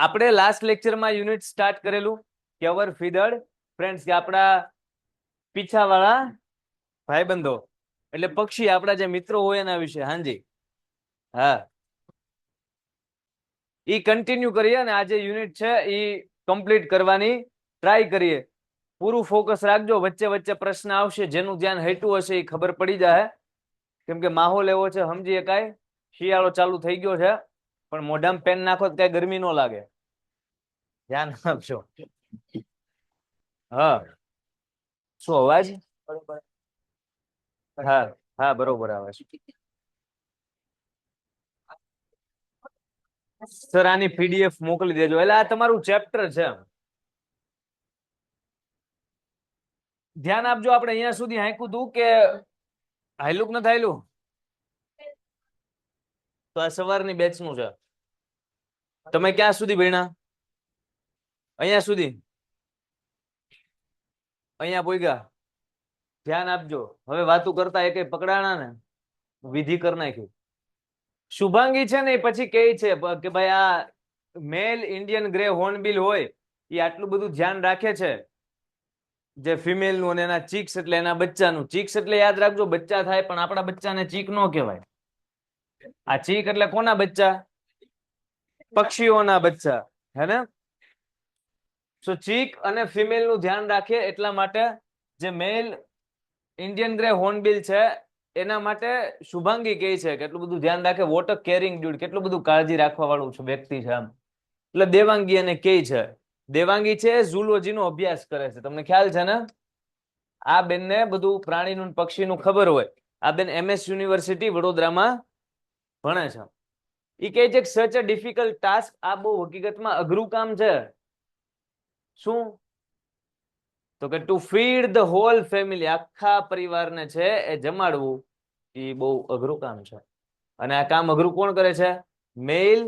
આપણે લાસ્ટ લેક્ચરમાં unit start કરેલું કે અવર ફીડર ફ્રેન્ડ્સ, કે આપણા પીછાવાળા ભાઈબંધો એટલે પક્ષી, આપણા જે મિત્રો હોય એના વિશે. હાજી, હા, ઈ કન્ટિન્યુ કરીએ અને આ જે યુનિટ છે ઈ કમ્પ્લીટ કરવાની ટ્રાય કરીએ. પૂરું ફોકસ રાખજો, વચ્ચે વચ્ચે પ્રશ્ન આવશે, જેનું ધ્યાન હટ્યું હશે એ ખબર પડી જાય, કેમ કે માહોલ એવો છે, સમજી શકાય. શિયાળો ચાલુ થઈ ગયો છે, પણ મોઢામાં પેન નાખો તો કઈ ગરમી ન લાગે. ધ્યાન આપજો. હા, શું અવાજ? હા હા, બરોબર આવે છે. સર આની પીડીએફ મોકલી દેજો. એટલે આ તમારું ચેપ્ટર છે. ધ્યાન આપજો. આપણે અહીંયા સુધી હાંક્યું હતું કે હાયલું નથી હાયલું? તો આ સવારની બેચ નું છે. તમે ક્યાં સુધી ભણ્યા? અહીંયા સુધી? અહીંયા પોઈગા? ધ્યાન આપજો. હવે વાતું કરતા એ કઈ પકડાણા ને વિધિ કરી નાખ્યું. શુભાંગી છે ને પછી કે છે કે ભાઈ આ મેલ ઇન્ડિયન ગ્રે હોર્નબિલ હોય એ આટલું બધું ધ્યાન રાખે છે, જે ફિમેલ નું અને એના ચીક્સ એટલે એના બચ્ચાનું. ચીક્સ એટલે યાદ રાખજો બચ્ચા થાય, પણ આપણા બચ્ચાને ચીક નો કહેવાય. આ ચીક એટલે કોના બચ્ચા? પક્ષીઓના બચ્ચા, હે ને? સો ચીક અને ફિમેલ નું ધ્યાન રાખે એટલા માટે જે મેલ ઇન્ડિયન ગ્રે હોર્નબિલ છે એના માટે શુભાંગી કહે છે કે એટલું બધું ધ્યાન રાખે. વોટર કેરિંગ ડ્યુડ, કેટલું બધું કાળજી રાખવા વાળું વ્યક્તિ છે આમ. એટલે દેવાંગી એને કહે છે. દેવાંગી છે ઝૂલોજી નો અભ્યાસ કરે છે, તમને ખ્યાલ છે ને? આ બેનને બધું પ્રાણીનું પક્ષીનું ખબર હોય. આ બેન MS યુનિવર્સિટી વડોદરામાં ભણે છે. એ કહે છે કે સચ અ ડિફિકલ્ટ ટાસ્ક, આ બહુ હકીકતમાં અઘરું કામ છે. શું? તો કે to feed the whole family, આખા પરિવારને છે એ જમાડવું એ બહુ અઘરું કામ છે. અને આ કામ અઘરું કોણ કરે છે? મેલ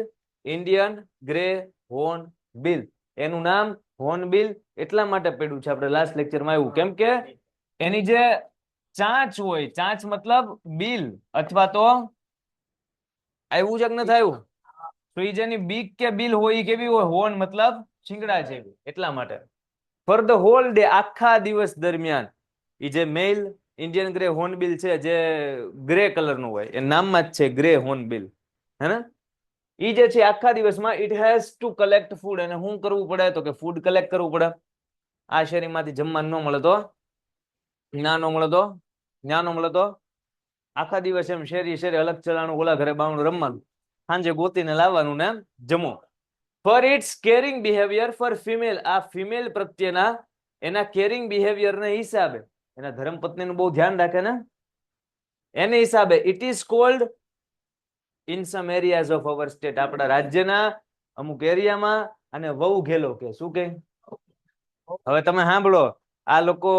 ઇન્ડિયન ગ્રે હોર્નબિલ. એનું નામ હોર્નબિલ એટલા માટે પડ્યું છે, આપણે લાસ્ટ લેક્ચરમાં આવ્યું, કેમ કે એની જે ચાંચ હોય, ચાંચ મતલબ બિલ, અથવા તો આવ્યું છે કે નથી આવ્યું? તો એ જેની બીક કે બિલ હોય એ કેવી હોય? હોર્ન મતલબ શિંગડા જેવી. એટલા માટે ફોર ધ હોલ ડે, આખા દિવસ દરમિયાન એ જે મેલ ઇન્ડિયન ગ્રે હોર્નબિલ છે, જે ગ્રે કલર નું હોય, એ નામમાં જ છે ગ્રે હોર્નબિલ, હે ને? એ જે છે આખા દિવસમાં it has two collect food. અને શું કરવું પડે? તો કે ફૂડ કલેક્ટ કરવું પડે. આ શેરીમાંથી જમવાનું ન મળે તો, ના ન મળે તો, ન્યા ન મળે તો આખા દિવસ એમ શેરી શેરી અલગ ચલાણું, ઓલા ઘરે બાવણું રમવાનું, સાંજે ગોતીને લાવવાનું ને જમો. For its caring behaviour for female, આ ફિમેલ પ્રત્યેના એના કેરિંગ બિહેવિયર ને હિસાબે, એના ધર્મપત્નીનું બહુ ધ્યાન રાખે ને, એને હિસાબે it is called in sum areas of our state, આપણા રાજ્યના અમુક એરિયામાં અને વહુ ઘેલો કે. શું કે? હવે તમે સાંભળો, આ લોકો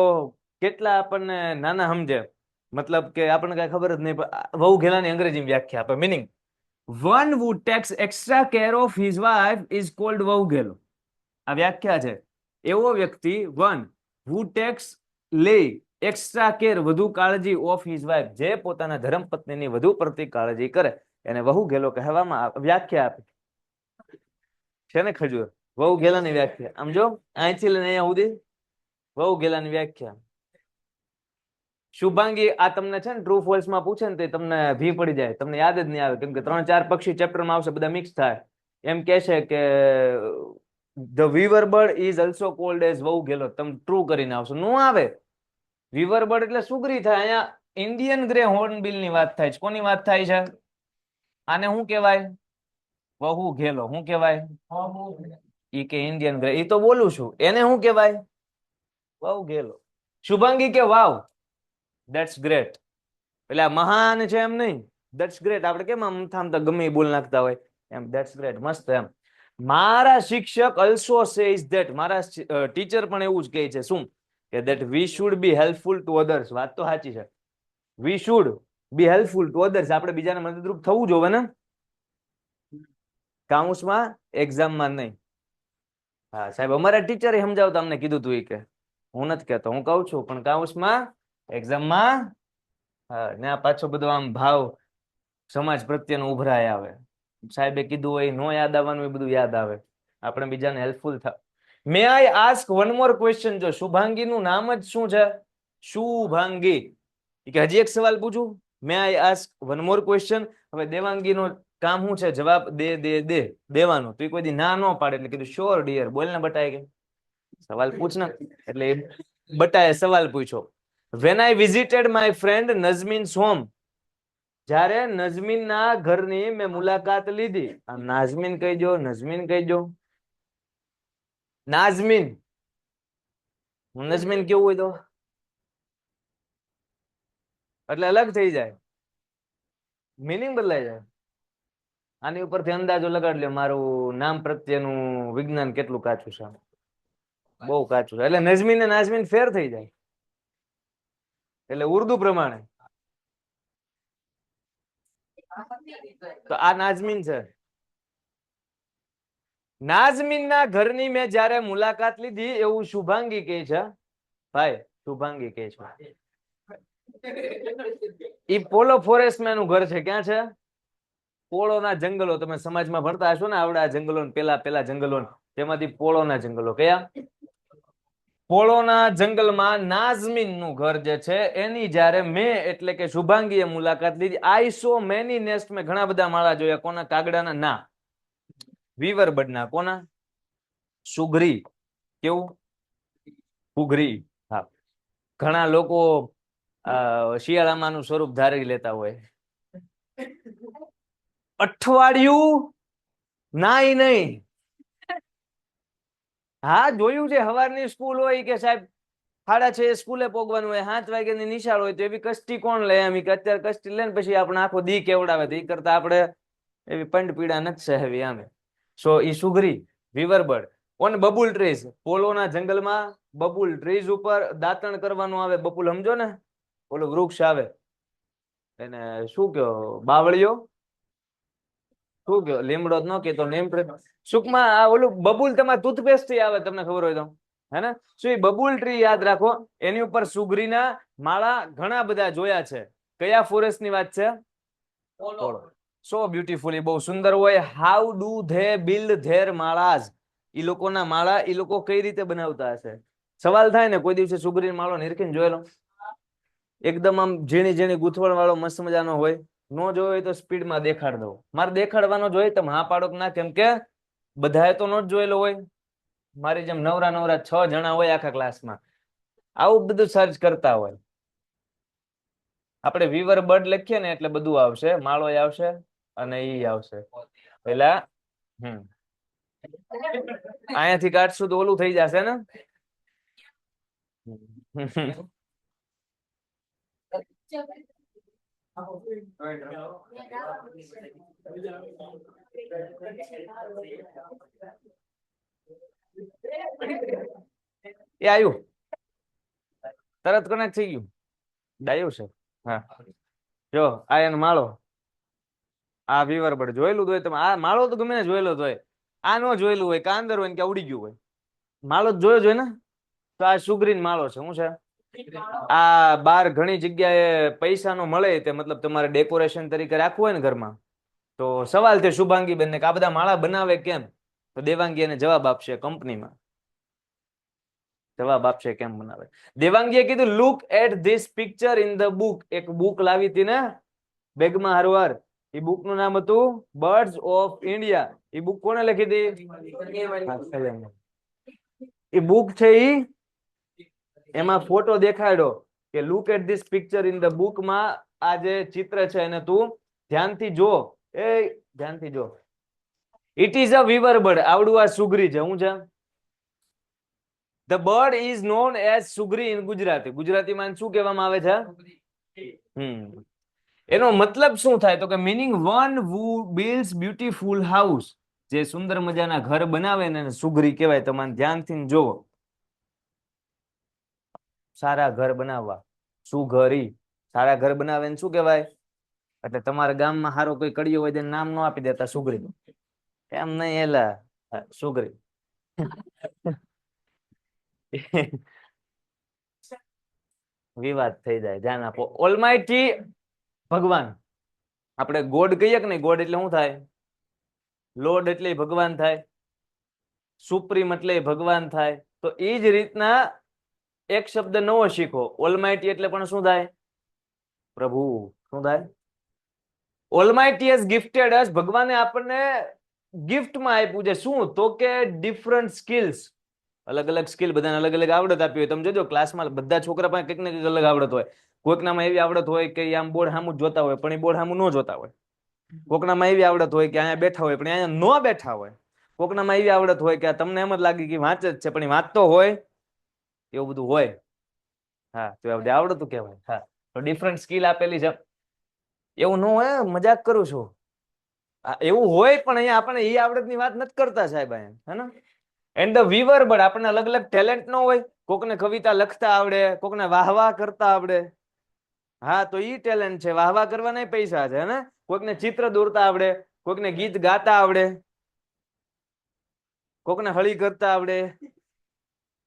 કેટલા આપણને નાના સમજે, મતલબ કે આપણને કઈ ખબર જ નહીં. વહુ ઘેલાની અંગ્રેજી વ્યાખ્યા આપે. Meaning: one who takes extra care of his wife is called વહુ ઘેલો. આ વ્યાખ્યા છે. એવો વ્યક્તિ, વન who takes, લે, એક્સ્ટ્રા કેર, વધુ કાળજી, ઓફ હિઝ વાઇફ, જે પોતાના ધર્મપત્નીની વધુ પડતી કાળજી કરે, એને વહુ ઘેલો કહેવામાં. વ્યાખ્યા આપી છે ને ખજૂર, વહુ ઘેલાની વ્યાખ્યા. આમ જો, અહીંથી લઈને અહીંયા સુધી વહુ ઘેલાની વ્યાખ્યા. શુભાંગી, આ તમને છે ને ટ્રુ ફોલ્સ માં પૂછે ને તો તમને ભી પડી જાય, તમને યાદ જ નહીં આવે, કેમ કે 3-4 પક્ષી ચેપ્ટરમાં આવશે, બધા મિક્સ થાય. એમ કે છે કે the વીવર bird is also cold as વહુ ઘેલો. તમે ટ્રુ કરીને આવશો, નો આવે. વીવર બર્ડ એટલે સુગરી થાય. અહીંયા ઇન્ડિયન ગ્રે હોર્નબિલ ની વાત થાય છે. કોની વાત થાય છે? આને શું કહેવાય? વહુ ઘેલો. શું કહેવાય? ઈ કે ઇન્ડિયન ગ્રે, ઈ તો બોલું છું. એને શું કહેવાય? વહુ ઘેલો. શુભાંગી કે વાવ, ધેટ્સ ગ્રેટ. એટલે મહાન છે એમ નહીં, ધેટ્સ ગ્રેટ. આપણે કેમ આમ થામતા ગમે બોલ નાખતા હોય એમ, ધેટ્સ ગ્રેટ, મસ્ત એમ. મારા શિક્ષક અલ્સો સેઝ ધેટ, મારા ટીચર પણ એવું જ કહે છે. શું? કે that we should be helpful two others. વાત તો સાચી છે. We should be helpful two others, આપણે બીજાને મદદરૂપ થવું જોવે ને. કાઉન્સમાં, એક્ઝામમાં નહીં. હા સાહેબ, અમારા ટીચરે સમજાવતા અમને કીધું તું, એ કે હું નથી કહેતો, હું કહું છું, પણ કાઉન્સમાં, એક્ઝામમાં. હા, ને આ પાછો બધો આમ ભાવ સમાજ પ્રત્યેનો ઉભરાય આવે. સાહેબે કીધું હોય નો યાદ આવવાનું, એ બધું યાદ આવે. આપણે બીજાને હેલ્પફુલ થાવ. May I ask one more question. જો શુભાંગી નું નામ જ શું છે? શુભાંગી. કે હજી એક સવાલ પૂછું? May I ask one more question. હવે દેવાંગી નું કામ શું છે? જવાબ દે દે દે દેવાનું. તો કોઈ દી ના ન પાડે એટલે કીધું શ્યોર ડિયર, બોલ ને બટાય કે સવાલ પૂછ ને. એટલે બટાએ સવાલ પૂછ્યો. When I visited my friend Nazmeen's home. જ્યારે નઝમીન ના ઘરની મેં મુલાકાત લીધી. આ નાઝમીન કહી દો, નઝમીન કહી દો. નાઝમીન નઝમીન કેવું હોય તો એટલે અલગ થઈ જાય, મીનિંગ બદલાઈ જાય. આની ઉપરથી અંદાજો લગાડી લ્યો મારું નામ પ્રત્યેનું વિજ્ઞાન કેટલું કાચું છે. બહુ કાચું છે. એટલે નઝમીન ને નાઝમીન ફેર થઈ જાય. એટલે ઉર્દુ પ્રમાણે તો આ નાઝમીન છે. નાઝમીન ના ઘરની મેં જ્યારે મુલાકાત લીધી એવું શુભાંગી કહે છે. ભાઈ શુભાંગી કહે છે. ઈ પોલો ફોરેસ્ટ માં એનું ઘર છે. ક્યાં છે? પોળોના જંગલો. તમે સમાજમાં ભણતા હશો ને આવડા જંગલો, પેલા જંગલો, તેમાંથી પોળોના જંગલો. કયા? પોળોના જંગલમાં નાઝમીન નું ઘર જે છે એની જ્યારે મેં એટલે કે શુભાંગીએ મુલાકાત લીધી. આઈ સો મેની નેસ્ટ. મેં ઘણા બધા માળા જોયા. કોના? કાગડાના. ના, વીવર બર્ડના. કોના? સુઘરી. કેવું? ઘુઘરી. હા, ઘણા લોકો શિયાળામાં સ્વરૂપ ધારી લેતા હોય. અઠવાડિયું નાઈ નહીં. હા જોયું છે. હવારની સ્કૂલ હોય કે સાહેબ 6:30 સ્કૂલે પોગવાનું હોય, 7 વાગ્યાની નિશાળ હોય, તો એવી કષ્ટી કોણ લે? એમ કે અત્યારે કષ્ટી લે ને પછી આપણે આખો દી કેવડાવે. તો એ કરતા આપણે એવી પંડ પીડા નથી સહેવી આમે. સો ઈ સુઘરી, વીવરબર્ડ. On babul trees. પોલોના જંગલમાં બબુલ ટ્રીઝ ઉપર દાંતણ કરવાનું આવે. બબુલ સમજો ને? ઓલું વૃક્ષ આવે એને શું કયો? બાવળિયો. શું કયો? લીમડો જ ન કેતો. ટૂંકમાં આ ઓલું બબુલ તમારે ટૂથપેસ્ટ થી આવે, તમને ખબર હોય તો. હે ને? શું એ બબુલ ટ્રી યાદ રાખો. એની ઉપર સુગરીના માળા ઘણા બધા જોયા છે. કયા ફોરેસ્ટ ની વાત છે? પોલો. સો બ્યુટીફુલી, બહુ સુંદર હોય. How do they build their માળાઝ. ઈ લોકોના માળા ઈ લોકો કઈ રીતે બનાવતા હશે? સવાલ થાય ને, કોઈ દિવસે સુગરીનો માળો નિરખીને જોયેલો? એકદમ આમ ઝીણી ઝીણી ગૂંથવણ વાળો મસ્ત મજાનો હોય. નો જોયો હોય તો સ્પીડમાં દેખાડ દઉં. મારે દેખાડવાનો જોઈએ તમે હા પાડો કે ના? કેમ કે બધાએ તો નો જ જોયેલો હોય. મારી જેમ નવરા 6 જણા હોય આખા ક્લાસમાં, આવું બધું સર્ચ કરતા હોય. આપણે વીવર બર્ડ લખીએ ને એટલે બધું આવશે. માળો આવશે અને ઈ આવશે. પેલા અહીંયાથી કાઢશું તો ઓલું થઈ જશે ને. એ આવ્યું, તરત કનેક્ટ થઈ ગયું. ડાયું છે. હા જો આ એનો માળો. આ વીવર બર્ડ જોયેલું હોય તમે? આ માળો તો ગમે ને જોયેલો હોય. આ નો જોયેલું હોય, કાંદર હોય કે ઉડી ગયું હોય. માળો જ જોયો જોઈએ ને. તો આ સુગ્રીન માળો છે. શું છે? આ બાર ઘણી જગ્યાએ પૈસા નો મળે, તે મતલબ તમારે ડેકોરેશન તરીકે રાખવું હોય ને ઘરમાં, તો સવાલ છે શુભાંગી બેન ને કે આ બધા માળા બનાવે કેમ? તો દેવાંગી એને જવાબ આપશે કંપનીમાં. જવાબ આપશે કેમ બનાવે. દેવાંગીએ કીધું look at this picture in the book. એક બુક લાવી હતી ને બેગમાં હરવાર. એ બુક નું નામ હતું birds of India. A book કોને લખી હતી? એ બુક છે ઈ એમાં ફોટો દેખાડ્યો કે look at this picture in the book. માં આ જે ચિત્ર છે એને તું ધ્યાનથી જો. એ ધ્યાનથી જો. It is a weaver bird. આવડું આ સુગરી છે. શું છે? The bird is known as sugari in Gujarati. ગુજરાતીમાં શું કહેવામાં આવે છે? એનો મતલબ શું થાય? તો કે meaning one who builds beautiful house. જે સુંદર મજાના ઘર બનાવે ને સુગરી કહેવાય. તમારે ધ્યાનથી જોવો. સારા ઘર બનાવવા સુઘરી. સારા ઘર બનાવે ને શું કહેવાય? એટલે તમારા ગામમાં સારો કોઈ કડિયો હોય તેને નામ ન આપી દેતા સુગરી. એમ નહીં, એલા સુગરી. વિવાદ થઈ જાય, ધ્યાન આપો. ઓલમાઇટી ભગવાન. આપણે ગોડ કહીએ કે નહીં? ગોડ એટલે શું થાય? લોર્ડ એટલે ભગવાન થાય. સુપ્રીમ એટલે ભગવાન થાય. તો એ જ રીતના એક શબ્દ નવો શીખો. ઓલમાઇટી એટલે પણ શું થાય? પ્રભુ. શું થાય? ઓલમાઇટી હેઝ ગિફ્ટેડ અસ. ભગવાને આપણને ગિફ્ટમાં આપ્યું છે. શું? તો કે ડિફરન્ટ સ્કિલ્સ. અલગ અલગ સ્કિલ, બધાને અલગ અલગ આવડત આપી હોય. તમે જોજો ક્લાસમાં બધા છોકરા પાસે કંઈક ને કંઈક અલગ આવડત હોય. કોઈકનામાં એવી આવડત હોય કે આમ બોર્ડ સામું જોતા હોય પણ એ બોર્ડ સામું ન જોતા હોય. કોકનામાં એવી આવડત હોય કે અહીંયા બેઠા હોય પણ અહીંયા ન બેઠા હોય. કોકનામાં એવી આવડત હોય કે તમને એમ જ લાગે કે વાંચ જ છે પણ એ વાંચતો હોય. એવું બધું હોય. હા, તો એ બધી આવડતું કહેવાય. હા, તો ડિફરન્ટ સ્કિલ આપેલી છે. એવું ન હોય, મજાક કરું છું. એવું હોય પણ અહીંયા આપણે એ આવડતની વાત નથી કરતા સાહેબ અહીંયા, હે ને? એન્ડ ધ વીવર બર્ડ, આપણને અલગ અલગ ટેલેન્ટ ન હોય. કોકને કવિતા લખતા આવડે, કોકને વાહવા કરતા આવડે. હા, તો ઈ ટેલેન્ટ છે. વાહવા કરવાના પૈસા છે, ને? કોઈકને ચિત્ર દોરતા આવડે, કોઈકને ગીત ગાતા આવડે, કોકને હળી કરતા આવડે.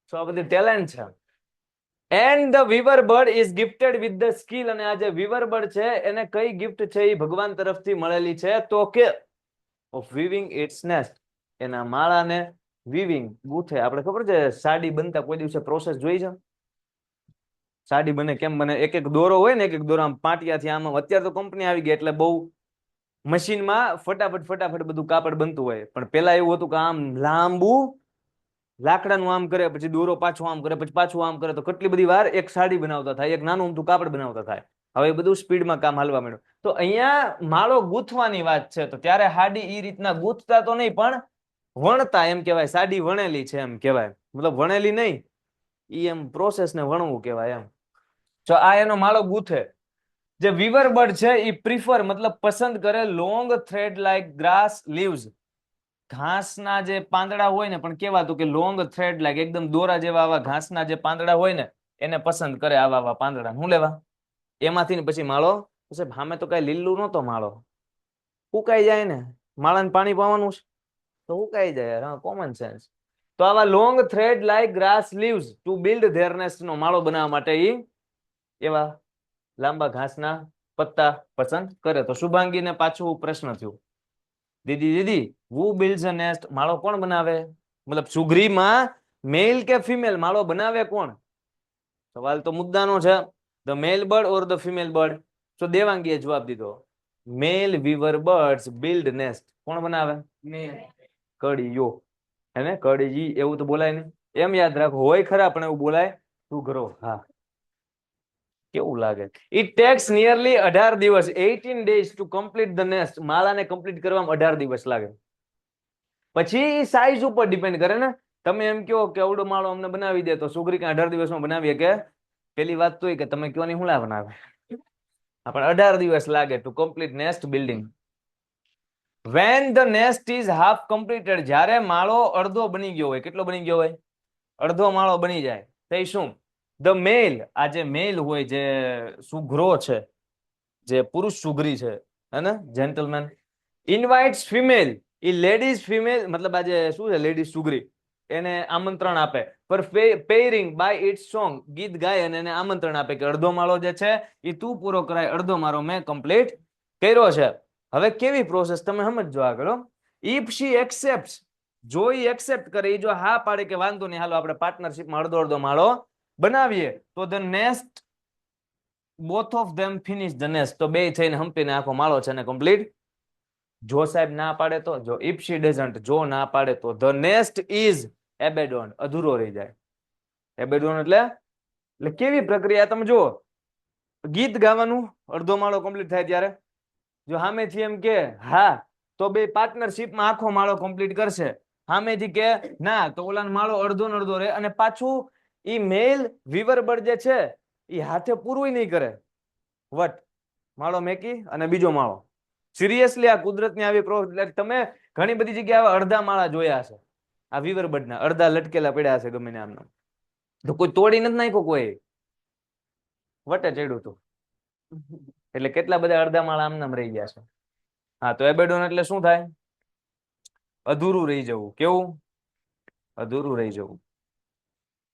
તો આ બધી ટેલેન્ટ છે. And the વીવર bird is gifted with the skill. અને આ જે વીવર બર્ડ છે એને કઈ ગિફ્ટ છે એ ભગવાન તરફથી મળેલી છે? તો કે ઓફ વીવિંગ ઇટ્સ નેસ્ટ. એના માળાને વીવિંગ, ગૂંથે. આપણે ખબર છે સાડી બનતા કોઈ દિવસે પ્રોસેસ જોઈ છે? સાડી બને કેમ બને? એક એક દોરો હોય ને, એક એક દોરો આમ પાટિયાથી આમ. અત્યારે તો કંપની આવી ગઈ એટલે બહુ મશીનમાં ફટાફટ ફટાફટ બધું કાપડ બનતું હોય. પણ પેલા એવું હતું કે આમ લાંબુ લાકડાનું આમ કરે, પછી દોરો પાછું આમ કરે, પછી પાછું આમ કરે, તો કેટલી બધી વાર એક સાડી બનાવતા થાય, એક નાનું અમથું કાપડ બનાવતા થાય. હવે બધું સ્પીડમાં કામ હાલવા માંડ્યું. તો અહીંયા માળો ગૂંથવાની વાત છે. તો ત્યારે હાડી એ રીતના ગૂંથતા તો નહીં પણ વણતા, એમ કહેવાય. સાડી વણેલી છે એમ કહેવાય. મતલબ વણેલી નહીં, ઈ એમ પ્રોસેસ ને વણવું કહેવાય એમ. તો આ એનો માળો ગૂંથે. જે વીવર બર્ડ છે એ પ્રિફર, મતલબ પસંદ કરે, long thread like grass leaves. ઘાસના જે પાંદડા હોય ને, પણ કેવાતું કે લોંગ થ્રેડ લાઈક, એકદમ દોરા જેવા આવા ઘાસના જે પાંદડા હોય ને એને પસંદ કરે. આવા આવા પાંદડા શું લેવા? એમાંથી ને પછી માળો. સામે તો કઈ લીલું નહોતો માળો, સુકાઈ જાય ને. માળાને પાણી પાવાનું છે તો સુકાઈ જાય. હા, કોમન સેન્સ. તો આવા long thread like grass leaves to build their nest નો માળો બનાવવા માટે એવા લાંબા ઘાસના પત્તા પસંદ કરે. તો શુભાંગીને પાછું પ્રશ્ન થયું, દીદી દીદી, who builds a nest? માળો કોણ બનાવે? મતલબ સુગ્રીમાં મેલ કે ફિમેલ માળો બનાવે કોણ? સવાલ તો મુદ્દાનો છે. The male bird or the female bird? તો દેવાંગીએ જવાબ દીધો, male weaver birds build nest. કોણ બનાવે? કડીયો. હે, કડીજી એવું તો બોલાય નહીં. એમ યાદ રાખો, હોય ખરા પણ એવું બોલાય સુઘરો. હા, કેવું લાગે? ઇટ ટેક્સ નિયરલી 18 દિવસ, 18 days to complete the nest. માળાને કમ્પ્લીટ કરવામાં 18 દિવસ લાગે. પછી સાઈઝ ઉપર ડિપેન્ડ કરે ને. તમે એમ કહો કે અવડો માળો અમને બનાવી દે, તો સુગ્રી કાંઈ 18 દિવસમાં બનાવીએ કે? પેલી વાત તો એ કે તમે કયો નહીં, હું લા બનાવે. પણ 18 દિવસ લાગે to complete nest building. When the nest is half completed, જ્યારે માળો અડધો બની ગયો હોય. કેટલો બની ગયો હોય? અડધો માળો બની જાય. તો શું? ધ મેલ, આ જે મેલ હોય, જે સુઘરો છે, જે પુરુષ સુઘરી છે, હે ને, જેન્ટલમેન, ઇન્વાઇટ્સ ફિમેલ, એ લેડીઝ ફિમેલ, મતલબ આ જે શું છે લેડીઝ સુઘરી, એને આમંત્રણ આપે. પર પેરિંગ બાય ઇટ્સ સોંગ, ગીત ગાય અને એને આમંત્રણ આપે કે અડધો માળો જે છે એ તું પૂરો કરાય, અડધો માળો મેં કમ્પ્લીટ કર્યો છે. હવે કેવી પ્રોસેસ તમે સમજો આગળ. ઇફ શી એક્સેપ્ટ, જો એ એક્સેપ્ટ કરે, એ જો હા પાડે કે વાંધો નહીં, હાલો આપણે પાર્ટનરશિપમાં અડધો અડધો માળો બનાવીએ, તો the nest both of them finish the nest. તો બે થઈને હંપીને આખો માળો છે ને કમ્પ્લીટ. જો સાહેબ ના પાડે તો, જો ઇફ શી ડઝન્ટ, જો ના પાડે તો ધ નેસ્ટ ઇઝ એબેડોન્ડ, અધૂરો રહી જાય. એબેડોન્ડ એટલે કેવી પ્રક્રિયા તમે જુઓ. ગીત ગાવાનું અડધો માળો કમ્પ્લીટ થાય ત્યારે જો સામેથી એમ કે હા, તો બે પાર્ટનરશિપમાં આખો માળો કમ્પ્લીટ કરશે. સામેથી કે ના, તો ઓલાનો માળો અડધો ને અડધો રહે. અને પાછું ઈ મેલ વીવર બર્ડ જે છે એ હાથે પૂરું નહીં કરે. વટ માળો મેકી અને બીજો માળો. સિરિયસલી આ કુદરતની આવી તમે ઘણી બધી જગ્યાએ અડધા માળા જોયા છે. આ વીવર બર્ડના અડધા લટકેલા પડ્યા છે ગમે આમના. તો કોઈ તોડી નથી નાખ્યો, કોઈ વટે ચડ્યું હતું. એટલે કેટલા બધા અડધા માળા આમનામ રહી ગયા છે. હા, તો એબેડોન એટલે શું થાય? અધૂરું રહી જવું. કેવું? અધૂરું રહી જવું.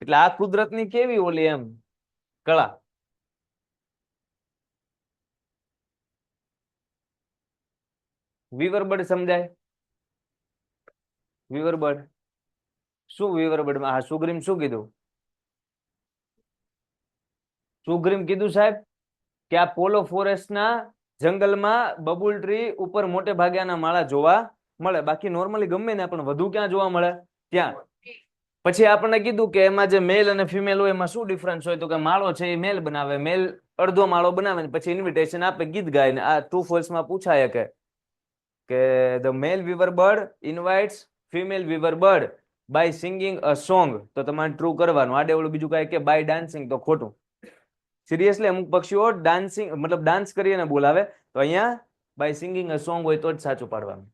એટલે આ કુદરતની કેવી ઓલી એમ કળા. વીવર બર્ડ સમજાય? વીવર બર્ડ શું વિવર્બડ માં? હા, સુગ્રીમ શું કીધું? સુગ્રીમ કીધું સાહેબ કે આ પોલો ફોરેસ્ટ ના જંગલમાં બબુલ ટ્રી ઉપર મોટે ભાગે આના માળા જોવા મળે. બાકી નોર્મલી ગમે ને પણ વધુ ક્યાં જોવા મળે? ત્યાં. પછી આપણને કીધું કે એમાં જે મેલ અને ફિમેલ હોય એમાં શું ડિફરન્સ હોય? તો કે માળો છે એ મેલ બનાવે, મેલ અડધો માળો બનાવે ને પછી ઇન્વિટેશન આપે, ગીત ગાય. ને આ ટ્રુ ફોલ્સ માં પૂછાય કે the male weaver bird invites female weaver bird by singing a song, તો તમારે ટ્રુ કરવાનું. આડે ઓલું બીજું કાંઈ કે બાય ડાન્સિંગ, તો ખોટું. સિરિયસલી અમુક પક્ષીઓ ડાન્સિંગ મતલબ ડાન્સ કરીને બોલાવે, તો અહીંયા બાય સિંગિંગ અ સોંગ હોય તો જ સાચું પાડવાનું.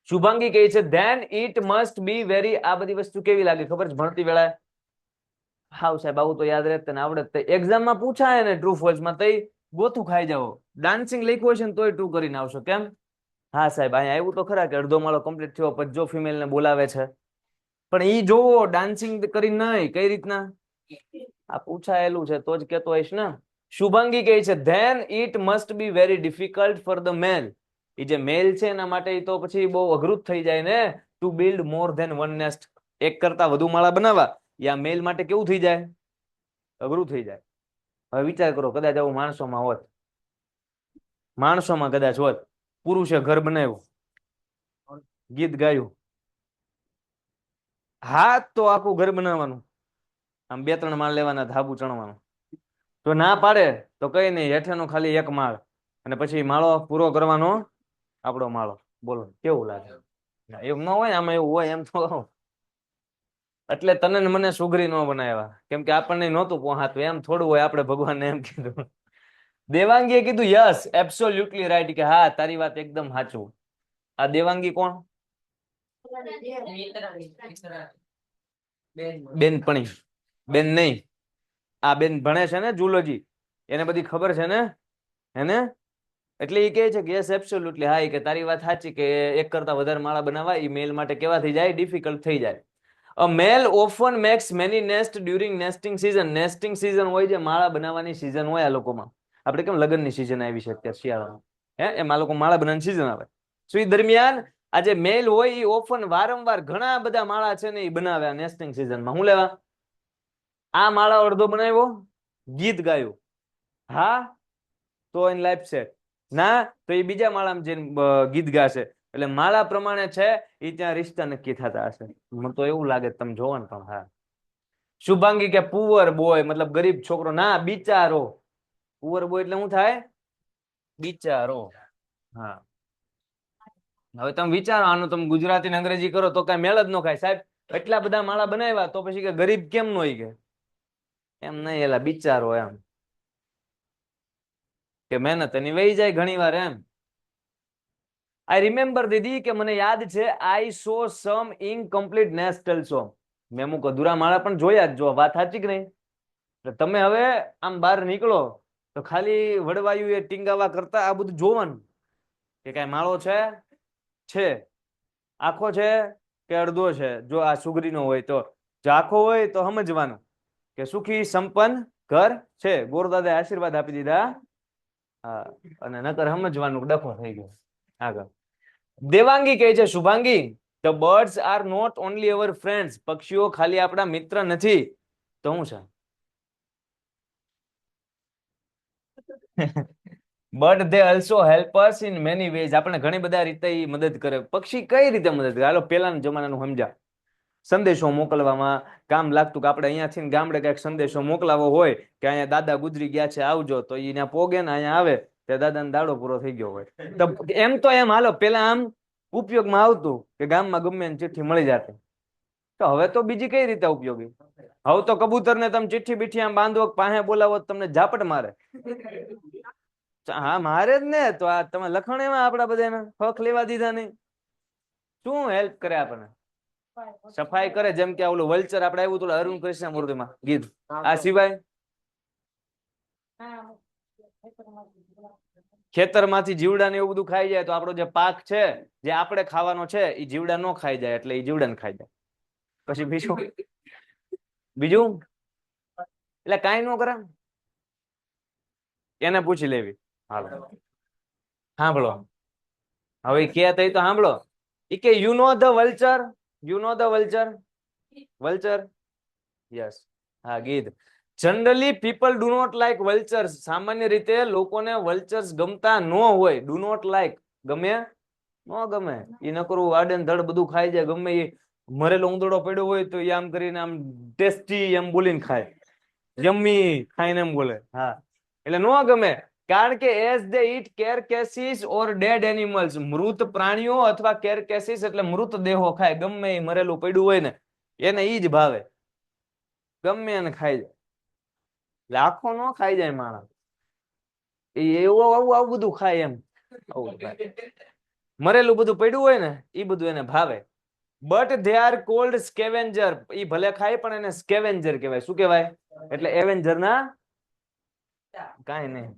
શુભાંગી કહે છે then it must be very, આ બધી વસ્તુ કેવી લાગે ખબર છે ભણતી વેળાએ? હાવ સાહેબ આવું તો યાદ રહેત ને આવડત. એક્ઝામમાં પૂછાય ને ટ્રુ ફોલ્સ માં, તઈ ગોથું ખાઈ જાવ. ડાન્સિંગ લખ્યું હશે ને તોય ટ્રુ કરીને આવશો. કેમ? હા સાહેબ અહીંયા આવ્યું તો ખરા કે અડધો માળો કમ્પ્લીટ થયો પછી જો ફિમેલ ને બોલાવે છે, પણ ઈ જોવો ડાન્સિંગ કરી નહીં. કઈ રીતના? આ પૂછાયેલું છે તો જ કેતો હોઈશ ને. શુભાંગી કહે છે then it must be very difficult for the male, એ જે મેલ છે એના માટે તો પછી બહુ અઘરું જ થઈ જાય ને, to build more than one nest, એક કરતા વધુ માળા બનાવવા. યા મેલ માટે કેવું થઈ જાય? અઘરું થઈ જાય. હવે વિચાર કરો કદાચ આવું માણસોમાં હોત, માણસોમાં કદાચ હોત, પુરુષે ઘર બનાવ્યું, ગીત ગાયું, હા તો આખું ઘર બનાવવાનું, આમ 2-3 માળ લેવાના, ધાબુ ચણવાનું. તો ના પાડે તો કઈ નહીં, હેઠેનો ખાલી એક માળ, અને પછી માળો પૂરો કરવાનો આપણો માળો. બોલો કેવું લાગે? એવું ન હોય, આમાં એવું હોય એમ તો. એટલે તને ને મને સુગરી ન બનાવ્યા, કેમ કે આપણને નહોતું પહોંચાતું. એમ થોડું હોય, આપણે ભગવાનને એમ કીધું. દેવાંગીએ કીધું યસ એબ્સોલ્યુટલી રાઈટ, કે હા તારી વાત એકદમ સાચું. આ દેવાંગી કોણ? બેનપણી. બેન નહીં, આ બેન ભણે છે ને જુલોજી, એને બધી ખબર છે ને એને, એટલે એ કહે છે કે યસ એબ્સોલ્યુટલી, હા કે તારી વાત સાચી કે એક કરતા વધારે માળા બનાવવા એ મેલ માટે કેવા થઈ જાય? ડિફિકલ્ટ થઈ જાય. A male often makes many nest during nesting season. Nesting season હોય જે માળા બનાવવાની સીઝન હોય આ લોકોમાં. આપણે કેમ લગ્નની સીઝન આવી છે અત્યારે શિયાળામાં, એમ આ લોકો માળા બનાવવાની સીઝન આવે. તો એ દરમિયાન આ જે મેલ હોય એ ઓફન વારંવાર ઘણા બધા માળા છે ને એ બનાવે નેસ્ટિંગ સીઝનમાં. શું લેવા? આ માળા અડધો બનાવ્યો, ગીત ગાયું, હા તો એની લાઈફ સેટ. ના તો એ બીજા માળામાં જઈને ગીત ગાશે. એટલે માળા પ્રમાણે છે એ ત્યાં રિશ્તા નક્કી થતા હશે. મને તો એવું લાગે તમે જોવો ને પણ. હા શુભાંગી કે પુઅર બોય મતલબ ગરીબ છોકરો. ના બિચારો. પુઅર બોય એટલે શું થાય? બિચારો. હા હવે તમે વિચારો, આનું તમે ગુજરાતી ને અંગ્રેજી કરો તો કઈ મેળ જ ન ખાય સાહેબ. એટલા બધા માળા બનાવ્યા તો પછી કે ગરીબ કેમ નો હોય? કે એમ નહીં, એલા બિચારો એમ કે મહેનત એની વહી જાય ઘણી વાર એમ. આઈ રિમેમ્બર દીદી કે મને યાદ છે, આઈ સો સમ ઇનકમ્પ્લીટ નેસ્ટલ સોંગ. મેં અમુક અધૂરા માળા પણ જોયા જ. જો વાત સાચી કે નહીં? તમે હવે આમ બહાર નીકળો તો ખાલી વડવાયું એ ટીંગાવા કરતા આ બધું જોવાનું કે કઈ માળો છે આખો છે કે અડધો છે. જો આ સુગરીનો હોય તો, જો આખો હોય તો સમજવાનું કે સુખી સંપન્ન ઘર છે. ગોરદાદાએ આશીર્વાદ આપી દીધા. હા, અને નકર સમજવાનું ડખો થઈ ગયો. આગળ દેવાંગી કહે છે Shubhangi the birds are not only our friends, પક્ષીઓ ખાલી આપણા મિત્ર નથી તો હું છે? But they also help us in many ways. આપણે ઘણી બધા રીતે મદદ કરે. પક્ષી કઈ રીતે મદદ કરે? હાલો પેલાના જમાનાનું સમજા. સંદેશો મોકલવામાં કામ લાગતું કે આપણે અહીંયાથી ગામડે કઈક સંદેશો મોકલાવો હોય કે અહીંયા દાદા ગુજરી ગયા છે આવજો, તો અહીંયા પોગે ને અહીંયા આવે તે દાદાનો દાડો પૂરો થઈ ગયો હોય. તો એમ તો એમ હાલો પેલા આમ ઉપયોગમાં આવતું કે ગામમાં ગમે એને ચિઠ્ઠી મળી જતી. તો હવે તો બીજી કઈ રીતે ઉપયોગી? હવે તો કબૂતર ને તમે ચિઠ્ઠી બીઠી આમ બાંધો પાસે બોલાવો તમને ઝાપટ મારે. હા મારે જ ને. તો આ તમે લખણ એમાં આપડા બધાને હક લેવા દીધા નહીં. શું હેલ્પ કરે આપણને? સફાઈ કરે. જેમ કે ઓલું વલ્ચર આપણે આવ્યું હતું અરુણ કૃષ્ણ મૂર્તિમાં ગીત. આ સિવાય ખેતરમાંથી જીવડા ને એવું બધું ખાઈ જાય તો આપણો જે પાક છે જે આપણે ખાવાનો છે એ જીવડા ન ખાઈ જાય, એટલે એ જીવડા ને ખાઈ જાય. પછી બીજું બીજું એટલે કાંઈ ન કરે. એને પૂછી લેવી. હાલો સાંભળો, હવે કે તો સાંભળો. ઈ કે you know the vulture, you know the vulture. Vulture, yes, હા ગીધ. Generally people do not like vultures. સામાન્ય રીતે લોકોને વલ્ચર્સ ગમતા ન હોય. ડુ નોટ લાઈક, ગમે ન ગમે. એ નકરું આડેન ધડ બધું ખાઈ જાય. ગમે એ મરેલો ઉંદરડો પડ્યો હોય તો એ આમ કરીને આમ ટેસ્ટી એમ બોલીને ખાય, યમ્મી ખાઈને એમ બોલે. હા, એટલે ન ગમે. કારણ કે એઝ દે ઈટ કેરકેસીસ ઓર ડેડ એનિમલ્સ, મૃત પ્રાણીઓ અથવા કેરકેસીસ એટલે મૃત દેહો ખાય. ગમે એ મરેલું પડ્યું હોય ને એને ઈ જ ભાવે, ગમે એને ખાઈ જાય. લાખો નો ખાઈ જાય માણસ, એવું આવું આવું બધું ખાય એમ. મરેલું બધું પડ્યું હોય ને એ બધું એને ભાવે. But they are called scavenger. ઈ ભલે ખાય પણ એને સ્કેવેન્જર કહેવાય. શું કહેવાય? એટલે એવેન્જર ના કાંઈ નહીં,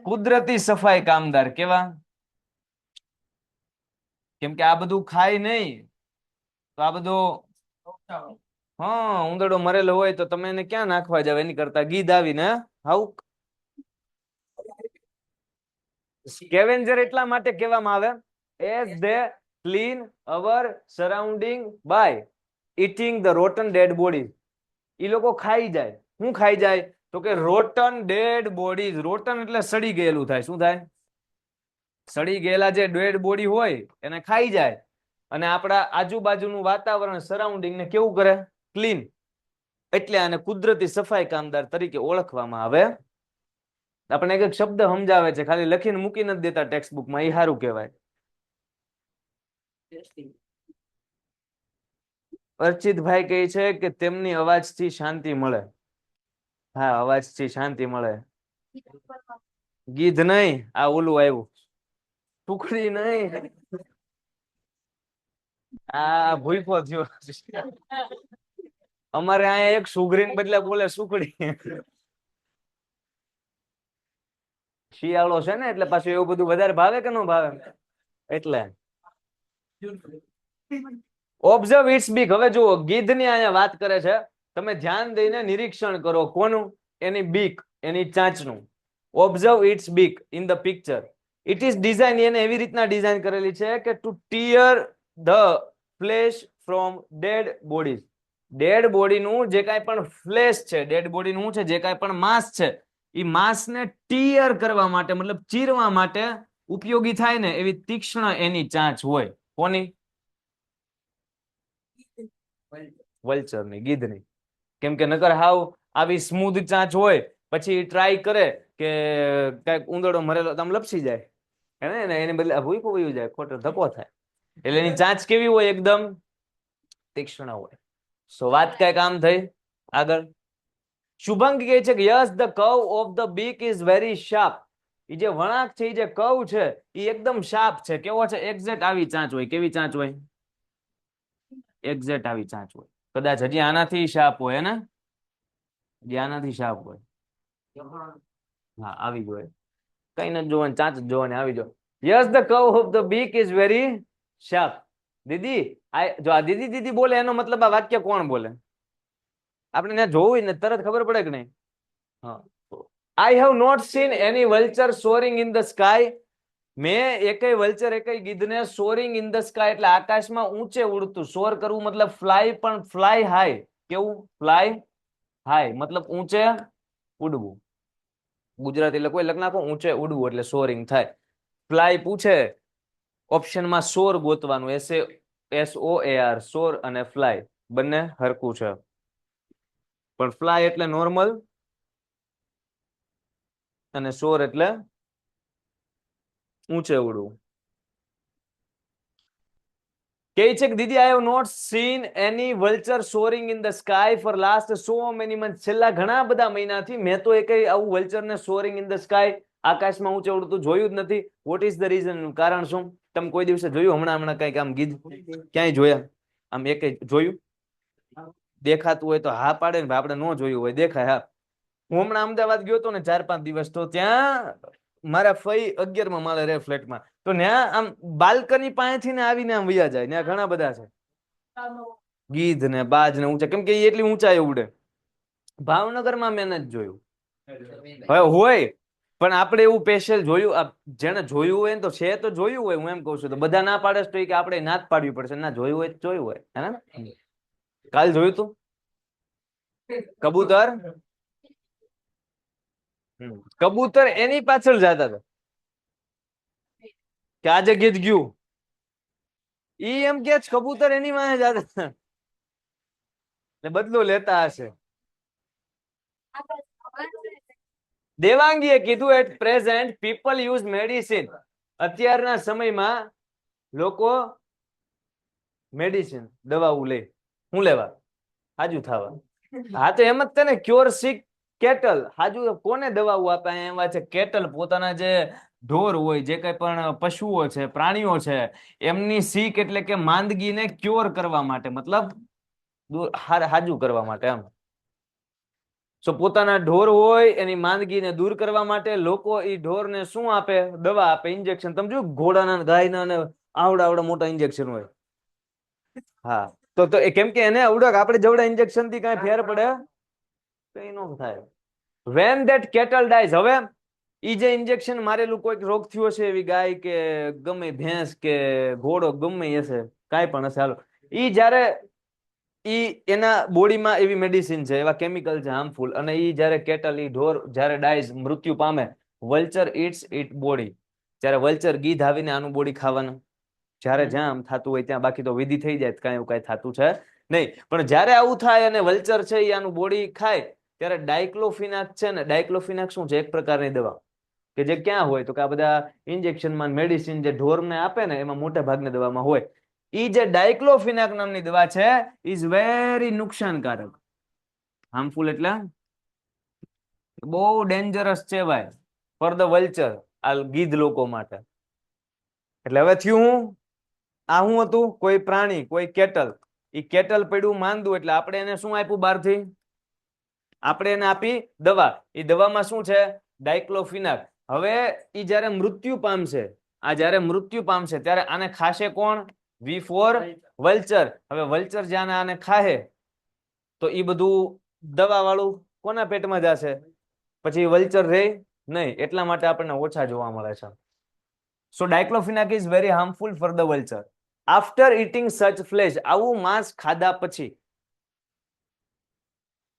કુદરતી સફાઈ કામદાર કેવા? કેમ કે આ બધું ખાય નહીં તો આ બધું, હા, ઉંદરડો મરેલો હોય તો તમે એને ક્યાં નાખવા જાવ? એની કરતા ગીધ આવીને હાઉ. સ્કેવેન્જર એટલા માટે કહેવામાં આવે as they clean our surrounding by eating the rotten dead bodies. ઈ લોકો ખાઈ જાય. શું ખાઈ જાય? તો કે રોટન ડેડ બોડીઝ. રોટન એટલે સડી ગયેલું થાય. શું થાય? સડી ગયેલા જે ડેડ બોડી હોય એને ખાઈ જાય. અને આપણા આજુબાજુનું વાતાવરણ સરાઉન્ડિંગ ને કેવું કરે? ક્લીન. એટલે આને કુદરતી સફાઈ કામદાર તરીકે ઓળખવામાં આવે. આપણે એક શબ્દ સમજાવે છે, ખાલી લખીને મૂકી નથી દેતા ટેક્સ્ટ બુકમાં, એ સારું કહેવાય. અર્ચિતભાઈ કહે છે કે તેમની અવાજથી શાંતિ મળે. હા, અવાજથી શાંતિ મળે. ગીધ નહીં, આ ઓલું આવ્યું, સુખડી નહીં, આ ભૂખો થયો. અમારે અહીંયા એક સુગરીને બદલે બોલે સુખડી. શિયાળો છે ને એટલે પાછું એવું બધું વધારે ભાવે કે ન ભાવે એટલે. ઓબ્ઝર્વ ઇટ્સ બીક. હવે જુઓ, ગીધની અહીંયા વાત કરે છે. તમે ધ્યાન દઈને નિરીક્ષણ કરો. કોનું? એની બીક, એની ચાંચનું. Observe its beak in the picture. It is design. એને એવી રીતના ડિઝાઇન કરેલી છે કે to tear the flesh from dead bodies. Dead બોડીનું જે કાંઈ પણ ફ્લેશ છે, ડેડ બોડીનું છે જે કાંઈ પણ માંસ છે, એ માંસને ટીયર કરવા માટે, મતલબ ચીરવા માટે ઉપયોગી થાય ને એવી તીક્ષ્ણ એની ચાંચ હોય. કોની? વલ્ચરની, ગીધની. કેમ કે નકર હાવ આવી સ્મૂધ ચાંચ હોય પછી ટ્રાય કરે કે કઈક ઉંદરડો મરેલો તો આમ લપસી જાય, એને એને બદલે ભૂખું વયું જાય, ખોટો ધક્કો થાય. એટલે એની ચાંચ કેવી હોય? એકદમ તીક્ષ્ણ હોય. સો વાત કઈક આમ થઈ. આગળ શુભંગ કહે છે કે yes the curve of the બીક ઇઝ વેરી શાર્પ. એ જે વળાંક છે, એ જે કર્વ છે, એ એકદમ શાર્પ છે. કેવો છે? એક્ઝેક્ટ આવી ચાંચ હોય. કેવી ચાંચ હોય? એક્ઝેક્ટ આવી ચાંચ હોય. કદાચ હજી આનાથી શાર્પ હોય ને, હજી આનાથી શાર્પ હોય. હા, આવી જ હોય. કઈ નથી જોવાની, ચાંચ જ જોવાની, આવી જો. Yes the curve of the બીક ઇઝ વેરી શાર્પ. દીદી જો આ દીદી દીદી બોલે એનો મતલબ આ વાક્ય કોણ બોલે? આપણે ત્યાં જોવું ને તરત ખબર પડે કે નહીં? હા. I have not seen any vulture soaring in the sky. મેં એકેય વલ્ચર, એકેય ગીધને સોરિંગ ઇન ધ સ્કાય એટલે આકાશમાં ઊંચે ઉડતું. સોર કરવું મતલબ ફ્લાય, પણ ફ્લાય હાઈ. કેવું? ફ્લાય હાઈ મતલબ ઊંચે ઉડવું. ગુજરાતી એટલે કોઈ લખ નાખો, ઊંચે ઉડવું એટલે સોરિંગ થાય. ફ્લાય પૂછે ઓપ્શનમાં સોર ગોતવાનું. SOAR, સોર અને ફ્લાય બંને હરખું છે. પણ ફ્લાય એટલે નોર્મલ અને સોર એટલે ઊંચે ઉડવું. કહે છે કે દીદી I have not seen any vulture soaring in the sky for last so many month. છેલ્લા ઘણા બધા મહિનાથી મેં તો એકેય આવું વલ્ચરને સોરિંગ ઇન ધ સ્કાય, આકાશમાં ઊંચે ઉડતું જોયું જ નથી. What is the reason? કારણ શું? તમે કોઈ દિવસે જોયું? હમણાં કઈક આમ ગીધ ક્યાંય જોયા? આમ એકેય જોયું? દેખાતું હોય તો હા પાડે ને, આપણે ન જોયું હોય દેખાય. હા, હું હમણાં અમદાવાદ ગયો હતો ને 4-5 દિવસ, તો ત્યાં મારા ફઈ 11મા માળે રહે ફ્લેટમાં, તો ત્યાં આમ બાલ્કની પાસેથી ને આવીને આમ વયા જાય. ત્યાં ઘણા બધા છે ગીધ ને બાજ ને ઊંચા, કેમ કે એટલી ઊંચાઈ ઉડે. ભાવનગરમાં મેં નથી જોયું. હવે હોય પણ આપણે એવું સ્પેશિયલ જોયું, જેને જોયું હોય ને તો છે તો જોયું હોય, હું એમ કઉ છું. તો બધા ના પાડે તો કે આપણે ના જ પાડવી પડશે, ના જોયું હોય તો જોયું હોય, હે ને? કાલ જોયું તું કબૂતર? કબૂતર એની પાછળ જતા હતા કે આજે ગીત ગયું, ઈ એમ કે કબૂતર એની વાંહે જતા હતા ને બદલો લેતા હશે. દેવાંગીએ કીધું at present people use medicine. અત્યારના સમયમાં લોકો મેડિસિન દવાઓ લે, શું લેવા? હાજુ થવા. હા તો એમ જ તને ક્યોર સિક કેટલ. હાજુ કોને દવાઓ આપે? એવા છે કેટલ, પોતાના જે ઢોર હોય, જે કઈ પણ પશુઓ છે, પ્રાણીઓ છે, એમની સીક એટલે કે માંદગીને ક્યોર કરવા માટે, મતલબ હાજુ કરવા માટે એમ. સો પોતાના ઢોર હોય એની માંદગીને દૂર કરવા માટે લોકો એ ઢોરને શું આપે? દવા આપે, ઇન્જેક્શન. તમે જો ઘોડાના, ગાયના ને આવડા આવડા મોટા ઇન્જેક્શન હોય. હા તો કેમ કે એને અવડક આપણે જેવડા ઇન્જેક્શન થી કઈ ફેર પડે કઈ ન થાય. When that cattle dies. હવે ઈ જે ઇન્જેક્શન મારેલું, કોઈક રોગ થયો છે એવી ગાય કે ગમે ભેંસ કે ઘોડો ગમે હશે, કાંઈ પણ હશે, હાલો, ઈ જ્યારે ઈ એના બોડીમાં એવી મેડિસિન છે, એવા કેમિકલ છે હાર્મફુલ, અને ઈ જ્યારે કેટલ, ઈ ઢોર જ્યારે ડાઈઝ, મૃત્યુ પામે, વલ્ચર ઇટ્સ ઇટ બોડી. જ્યારે વલ્ચર ગીધ આવીને આનું બોડી ખાવાનું, જ્યારે જ્યાં આમ થતું હોય ત્યાં, બાકી તો વિધિ થઈ જાય કાંઈ એવું કાંઈ થતું છે નહીં. પણ જ્યારે આવું થાય અને વલ્ચર છે એ આનું બોડી ખાય, ત્યારે ડાયક્લોફિનાક છે ને, ડાયક્લોફિનાક શું છે? એક પ્રકારની દવા કે જે ક્યાં હોય તો કે આ બધા ઇન્જેક્શનમાં મેડિસિન જે ઢોરને આપે ને, એમાં મોટા ભાગની દવામાં હોય. ઈ જે ડાયક્લોફિનાક નામની દવા છે, ઇઝ વેરી નુકસાનકારક. હાર્મફુલ એટલે બહુ ડેન્જરસ છે ભાઈ, ફોર ધ વલ્ચર, આ ગીધ લોકો માટે. એટલે હવે થયું હું, આ શું હતું? કોઈ પ્રાણી, કોઈ કેટલ, ઈ કેટલ પડ્યું માંદું, એટલે આપણે એને શું આપ્યું બહારથી? આપણે એને આપી દવા. એ દવામાં શું છે? ડાયક્લોફિનાક. હવે ઈ જ્યારે મૃત્યુ પામશે, આ જ્યારે મૃત્યુ પામશે ત્યારે આને ખાશે કોણ? વી ફોર વલ્ચર. હવે વલ્ચર જ્યાં આને ખાહે તો ઈ બધું દવા વાળું કોના પેટમાં જશે? પછી વલ્ચર રહે નહીં. એટલા માટે આપણને ઓછા જોવા મળે છે. So diclofenac is very harmful for the vulture. After eating such flesh, આવું માંસ ખાધા પછી,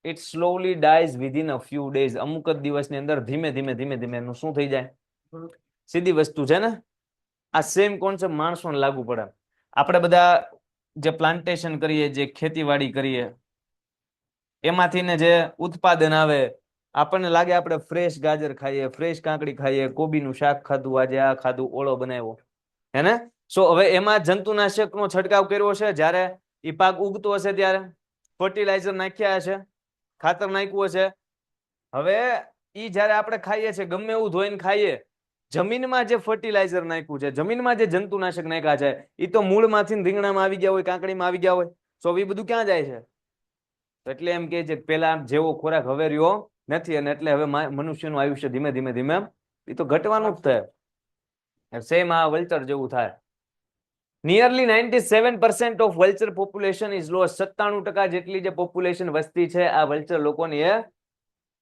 it slowly dies within a few days. અમુક જ દિવસની અંદર ધીમે ધીમે ધીમે ધીમે એનું શું થઈ જાય? સીધી વસ્તુ છે ને. આ સેમ કોન્સેપ્ટ માણસોને લાગુ પડે. આપણે બધા જે પ્લાન્ટેશન કરીએ, જે ખેતીવાડી કરીએ, એમાંથી ને જે ઉત્પાદન આવે, આપણને લાગે આપણે ફ્રેશ ગાજર ખાઈએ, ફ્રેશ કાકડી ખાઈએ, કોબીનું શાક ખાધું, આજે આ ખાધું, ઓળો બનાવ્યો, હે ને? સો હવે એમાં જંતુનાશકનો છંટકાવ કર્યો છે, જ્યારે એ પાક ઉગતો હશે ત્યારે ફર્ટિલાઇઝર નાખ્યા હશે, ખાતર નાખ્યું હશે. હવે ઈ જ્યારે આપણે ખાઈએ છીએ, ગમે એવું ધોઈને ખાઈએ, જમીનમાં જે ફર્ટિલાઇઝર નાખ્યું છે, જમીનમાં જે જંતુનાશક નાખ્યા છે, એ તો મૂળમાંથી રીંગણામાં આવી ગયા હોય, કાકડીમાં આવી ગયા હોય. સો એ બધું ક્યાં જાય છે? એટલે એમ કે છે પેલા જેવો ખોરાક હવે રહ્યો નથી, અને એટલે હવે મનુષ્યનું આયુષ્ય ધીમે ધીમે ધીમે એ તો ઘટવાનું જ થાય. સેમ આ વલ્ચર જેવું થાય. Nearly 97% of vulture population is lost. 97% જેટલી જે પોપ્યુલેશન વસ્તી છે આ વલ્ચર લોકોની એ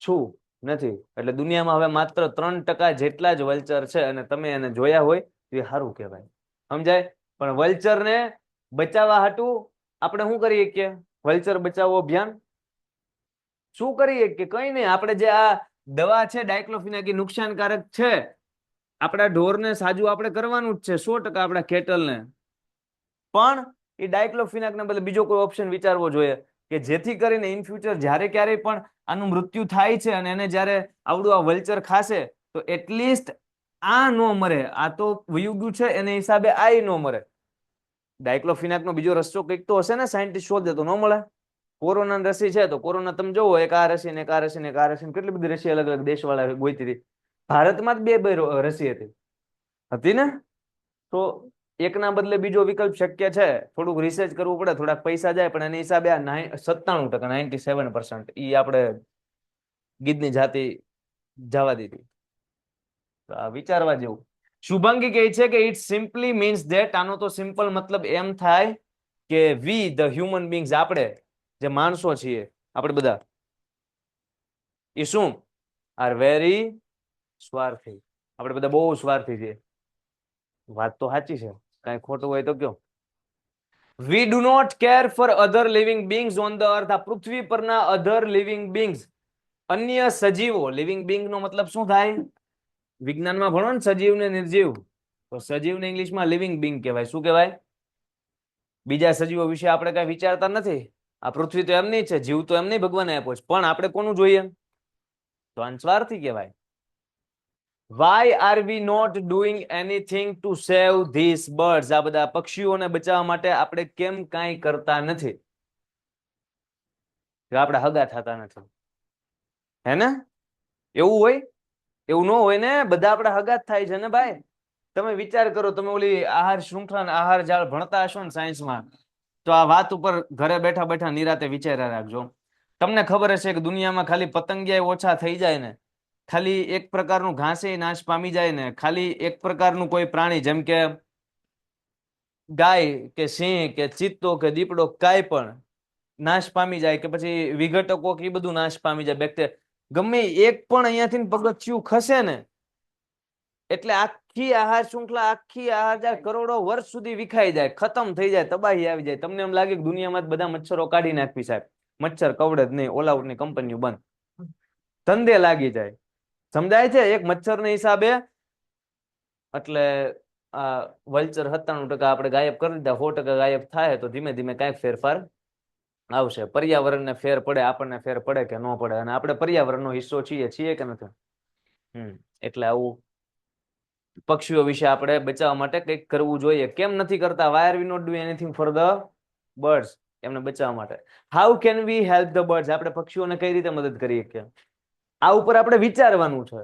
છું નથી. એટલે દુનિયામાં હવે માત્ર 3% જેટલા જ વલ્ચર છે, અને તમે એને જોયા હોય તો એ સારું કહેવાય. સમજાય? પણ વલ્ચરને બચાવવા હાટુ આપણે શું કરીએ કે વલ્ચર બચાવો અભિયાન શું કરીએ કે કઈ નહીં, આપણે જે આ દવા છે ડાયક્લોફિનાક એ નુકસાનકારક છે, આપણા ઢોરને સાજુ આપણે કરવાનું જ છે 100%, આપણા કેટલને. પણ એ ડાયક્લોફિનાકના બદલે બીજો કોઈ ઓપ્શન વિચારવો જોઈએ કે જેથી કરીને ઇન ફ્યુચર જ્યારે ક્યારેય પણ આનું મૃત્યુ થાય છે અને એને જ્યારે આવડું આ વલ્ચર ખાશે તો એટલીસ્ટ આ નો મરે. આ તો વયું ગયું છે, એને હિસાબે આ નો મરે. ડાયક્લોફિનાકનો બીજો રસ્તો કંઈક તો હશે ને, સાયન્ટિસ્ટ શોધે તો ન મળે. કોરોના રસી છે તો કોરોના તમે જોવો, એક આ રસી ને એક આ રસી ને એક આ રસી, કેટલી બધી રસી અલગ અલગ દેશવાળા ગોઈતી હતી. ભારતમાં જ બે રસી હતી ને. તો એકના બદલે બીજો વિકલ્પ શક્ય છે. થોડુંક રિસર્ચ કરવું પડે, થોડાક પૈસા જાય, પણ એની હિસાબે આ 97%, 97% ઈ આપણે ગીધની જાતિ જવા દીધી. વિચારવા જેવું. શુભાંગી કહે છે કે ઇટ સિમ્પલી મીન્સ ધેટ, આનો તો સિમ્પલ મતલબ એમ થાય કે વી ધ હ્યુમન બીંગ્સ, આપણે જે માણસો છીએ, આપણે બધા, એ શું આર વેરી સ્વાર્થી. આપણે બધા બહુ સ્વાર્થી છીએ. વાત તો સાચી છે, કઈ ખોટું હોય તો કયો. We do not care for other living beings on the earth. આ પૃથ્વી પરના અધર લિવિંગ બીંગ્સ, અન્ય સજીવો. લિવિંગ બીંગ નો મતલબ શું થાય? વિજ્ઞાનમાં ભણો ને સજીવ ને નિર્જીવ, તો સજીવને ઇંગ્લિશમાં લિવિંગ બીંગ કહેવાય. શું કહેવાય? બીજા સજીવો વિશે આપણે કઈ વિચારતા નથી. આ પૃથ્વી તો એમની છે, જીવ તો એમની ભગવાને આપ્યો છે, પણ આપણે કોનું જોઈએ? તો સ્વાર્થી કહેવાય. Why are we not doing anything to save this birds. આ બધા પક્ષીઓને બચાવવા માટે આપણે કેમ કાંઈ કરતા નથી? આપણે હગા થતા નથી, હે ને? એવું હોય? એવું ન હોય ને, બધા આપણે હગા જ થાય છે ને ભાઈ. તમે વિચાર કરો, તમે ઓલી આહાર શૃંખલા આહાર જાળ ભણતા હશો ને સાયન્સમાં, તો આ વાત ઉપર ઘરે બેઠા બેઠા નિરાતે વિચાર્યા રાખજો. તમને ખબર હશે કે દુનિયામાં ખાલી પતંગિયા ઓછા થઈ જાય ને, ખાલી એક પ્રકારનું ઘાસે નાશ પામી જાય ને, ખાલી એક પ્રકારનું કોઈ પ્રાણી જેમ કે ગાય કે સિંહ કે ચિત્તો કે દીપડો કાંઈ પણ નાશ પામી જાય, કે પછી વિઘટકો કે બધું નાશ પામી જાય, બેક્ટેરિયા ગમે એક પણ અહીંયાથી પગથિયું ખસે ને, એટલે આખી આહાર શૃંખલા, આખી આહાર જાળ કરોડો વર્ષ સુધી વિખાઈ જાય, ખતમ થઈ જાય, તબાહી આવી જાય. તમને એમ લાગે કે દુનિયામાં બધા મચ્છરો કાઢી નાખવી સાહેબ, મચ્છર કવડે જ નહીં, ઓલાઉટની કંપનીઓ બંધ, ધંધે લાગી જાય. સમજાય છે? એક મચ્છરના હિસાબે એટલે વલ્ચર 97% આપણે ગાયબ કરી દીધા, 100% ગાયબ થાય તો ધીમે ધીમે કાંઈક ફેરફાર આવશે. પર્યાવરણને ફેર પડે, આપણને ફેર પડે કે ન પડે, અને આપણે પર્યાવરણનો હિસ્સો છીએ કે નથી? એટલે આવું પક્ષીઓ વિશે આપણે બચાવવા માટે કંઈક કરવું જોઈએ. કેમ નથી કરતા? Why are we not do anything for the birds? એમને બચાવવા માટે. How can we help the birds? આપણે પક્ષીઓને કઈ રીતે મદદ કરી શકીએ? આ ઉપર આપણે વિચારવાનું છે.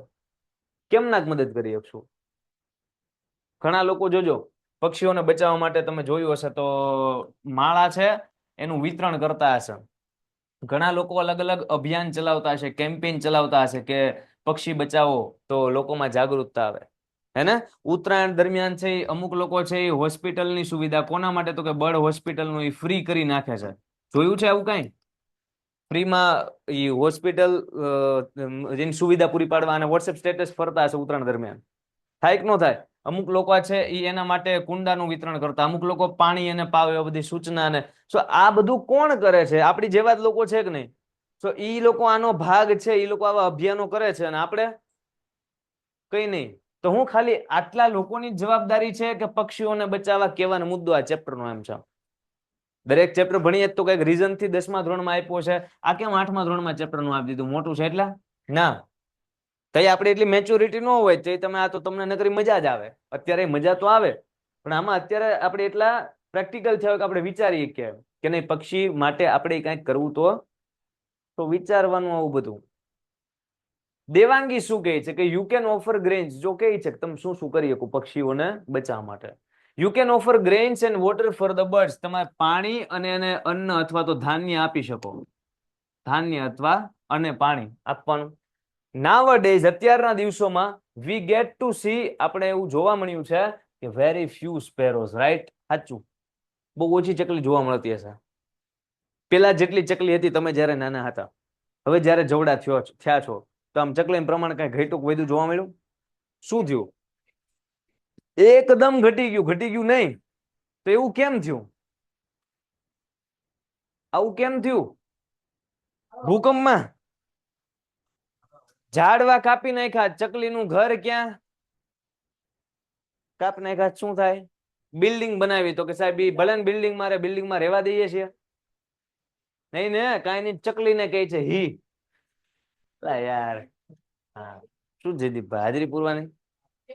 કેમ ના મદદ કરી શકશું? ઘણા લોકો જોજો, પક્ષીઓને બચાવવા માટે તમે જોયું હશે તો માળા છે એનું વિતરણ કરતા હશે. ઘણા લોકો અલગ અલગ અભિયાન ચલાવતા હશે, કેમ્પેઇન ચલાવતા હશે કે પક્ષી બચાવો, તો લોકોમાં જાગૃતતા આવે, હે ને? ઉત્તરાયણ દરમિયાન છે અમુક લોકો છે એ હોસ્પિટલની સુવિધા, કોના માટે? તો કે બર્ડ હોસ્પિટલનું એ ફ્રી કરી નાખે છે. જોયું છે આવું કઈ? ફ્રીમાં એ હોસ્પિટલ જેની સુવિધા પૂરી પાડવા અને વોટ્સએપ સ્ટેટસ ફરતા હશે ઉત્તરાયણ દરમિયાન. થાય કે ન થાય? અમુક લોકો છે એ એના માટે કુંડાનું વિતરણ કરતા, અમુક લોકો પાણી એને પાવે, એ બધી સૂચના ને. આ બધું કોણ કરે છે? આપણી જેવા જ લોકો છે કે નહીં? ઈ લોકો આનો ભાગ છે, ઈ લોકો આવા અભિયાનો કરે છે, અને આપણે કઈ નહીં. તો હું ખાલી આટલા લોકોની જવાબદારી છે કે પક્ષીઓને બચાવવા કહેવાનો મુદ્દો આ ચેપ્ટરનો એમ છે. દરેક ચેપ્ટર ભણીએ તો કઈક રીઝન થી 10મા ધોરણમાં આપ્યો છે, આ કેમ 8મા ધોરણમાં ચેપ્ટરનું આપી દીધું? મોટું છે એટલે ના. તઈ આપણે એટલી મેચ્યોરિટી ન હોય તો તમે આ તો તમને નકરી મજા જ આવે. અત્યારે મજા તો આવે, પણ આમાં અત્યારે આપણે એટલા પ્રેક્ટિકલ થયા કે આપણે વિચારીએ કે નહીં, પક્ષી માટે આપણે કંઈક કરવું તો વિચારવાનું આવું બધું. દેવાંગી શું કહે છે કે યુ કેન ઓફર ગ્રેન્સ. જો કહે છે કે તમે શું શું કરી શકો પક્ષીઓને બચાવવા માટે. You can offer grains and water for the birds. તમે પાણી અને એને અન્ન અથવા તો ધાન્ય આપી શકો. ધાન્ય અથવા અને પાણી આપવાનું. નાવડેઝ, અત્યારના દિવસોમાં, વી ગેટ ટુ સી, આપણે એવું જોવા મળ્યું છે કે વેરી ફ્યુ સ્પેરોઝ, રાઈટ? સાચું, બહુ ઓછી ચકલી જોવા મળતી હશે. પેલા જેટલી ચકલી હતી તમે જ્યારે નાના હતા, હવે જ્યારે જવડા થયા છો, તો આમ ચકલી પ્રમાણ કઈ ઘટ્યું વધુ જોવા મળ્યું? શું થયું? એકદમ ઘટી ગયું. ઘટી ગયું નહીં તો એવું કેમ થયું? આવું કેમ થયું? ભૂકંપમાં ઝાડવા કાપી નાખ્યા, ચકલીનું ઘર ક્યાં કાપી નાખ્યા, શું થાય? બિલ્ડિંગ બનાવી. તો કે સાહેબ ભલે ને બિલ્ડિંગ મારે બિલ્ડિંગમાં રહેવા દઈએ છીએ? નહીં ને, કાંઈ નહીં. ચકલીને કહે છે હી. યાર, હા, શું જયદીપભાઈ, હાજરી પૂરવાની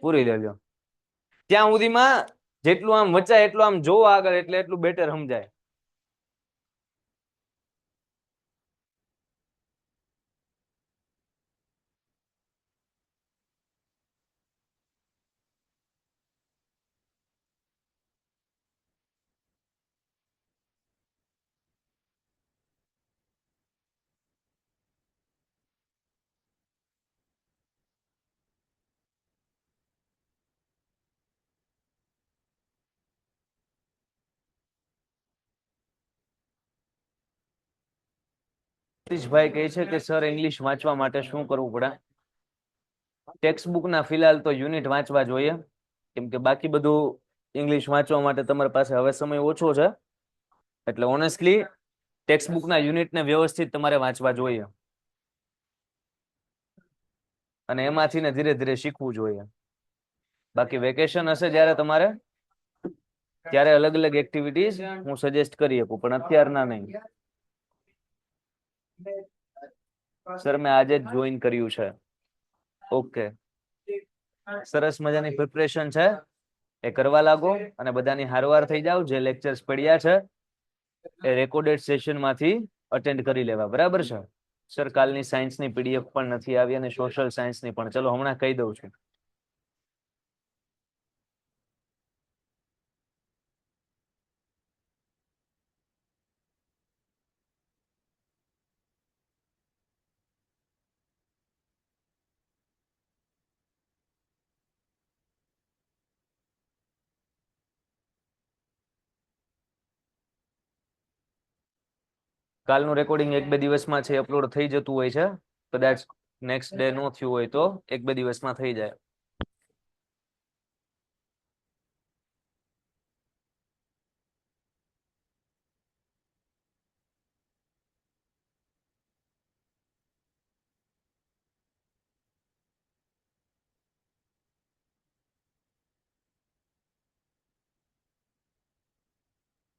પૂરી લેજો. ત્યાં સુધીમાં જેટલું આમ વચાય એટલું આમ જોવો આગળ, એટલે એટલું બેટર સમજાય. સતીશભાઈ કહે છે કે સર ઇંગ્લિશ વાંચવા માટે શું કરવું પડે? ટેક્સ્ટ બુક ના ફિલહાલ તો યુનિટ વાંચવા જોઈએ, કેમ કે બાકી બધું ઇંગ્લિશ વાંચવા માટે તમારી પાસે હવે સમય ઓછો છે, એટલે ઓનેસ્ટલી ટેક્સ્ટ બુક ના યુનિટને વ્યવસ્થિત તમારે વાંચવા જોઈએ અને એમાંથી ને ધીરે ધીરે શીખવું જોઈએ. બાકી વેકેશન હશે જ્યારે તમારે, ત્યારે અલગ અલગ એક્ટિવિટીઝ હું સજેસ્ટ કરી શકું, પણ અત્યારના નહીં. સર મેં આજે જ જોઈન કર્યું છે. ઓકે, સરસ મજાની પ્રિપરેશન છે, એ કરવા લાગો અને બધાની હારવાર થઈ જાવ. જે લેક્ચર્સ પડ્યા છે એ રેકોર્ડેડ સેશન માંથી અટેન્ડ કરી લેવા, બરાબર છે? સર કાલની સાયન્સની પીડીએફ પણ નથી આવી અને સોશિયલ સાયન્સની પણ. ચલો હમણાં કહી દઉં છું. કાલનું રેકોર્ડિંગ 1-2 દિવસમાં છે અપલોડ થઈ જતું હોય છે, કદાચ નેક્સ્ટ ડે નો થયું હોય તો 1-2 દિવસમાં થઈ જાય.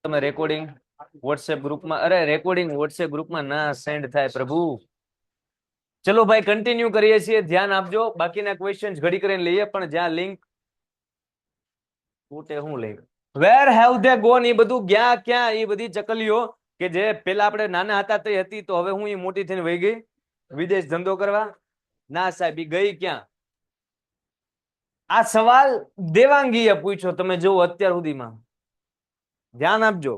તમે રેકોર્ડિંગ વોટ્સએપ ગ્રુપમાં, અરે રેકોર્ડિંગ વોટ્સએપ ગ્રુપમાં ના સેન્ડ થાય પ્રભુ. ચલો ભાઈ કન્ટિન્યુ કરીએ છીએ, ધ્યાન આપજો. બાકીના ક્વેશ્ચન્સ ઘડી કરીને લઈએ, પણ જ્યાં લિંક તૂટે હું લઈ વેર હેવ ધે ગોન, એ બધું ગયા ક્યાં? એ બધી ચકલીઓ કે જે પેલા આપણે નાના હતા તે હતી, તો હવે હું એ મોટી થઈને વહી ગઈ વિદેશ ધંધો કરવા? ના સાહેબ, એ ગઈ ક્યાં? આ સવાલ દેવાંગીએ પૂછ્યો, તમે જુઓ અત્યાર સુધીમાં. ધ્યાન આપજો.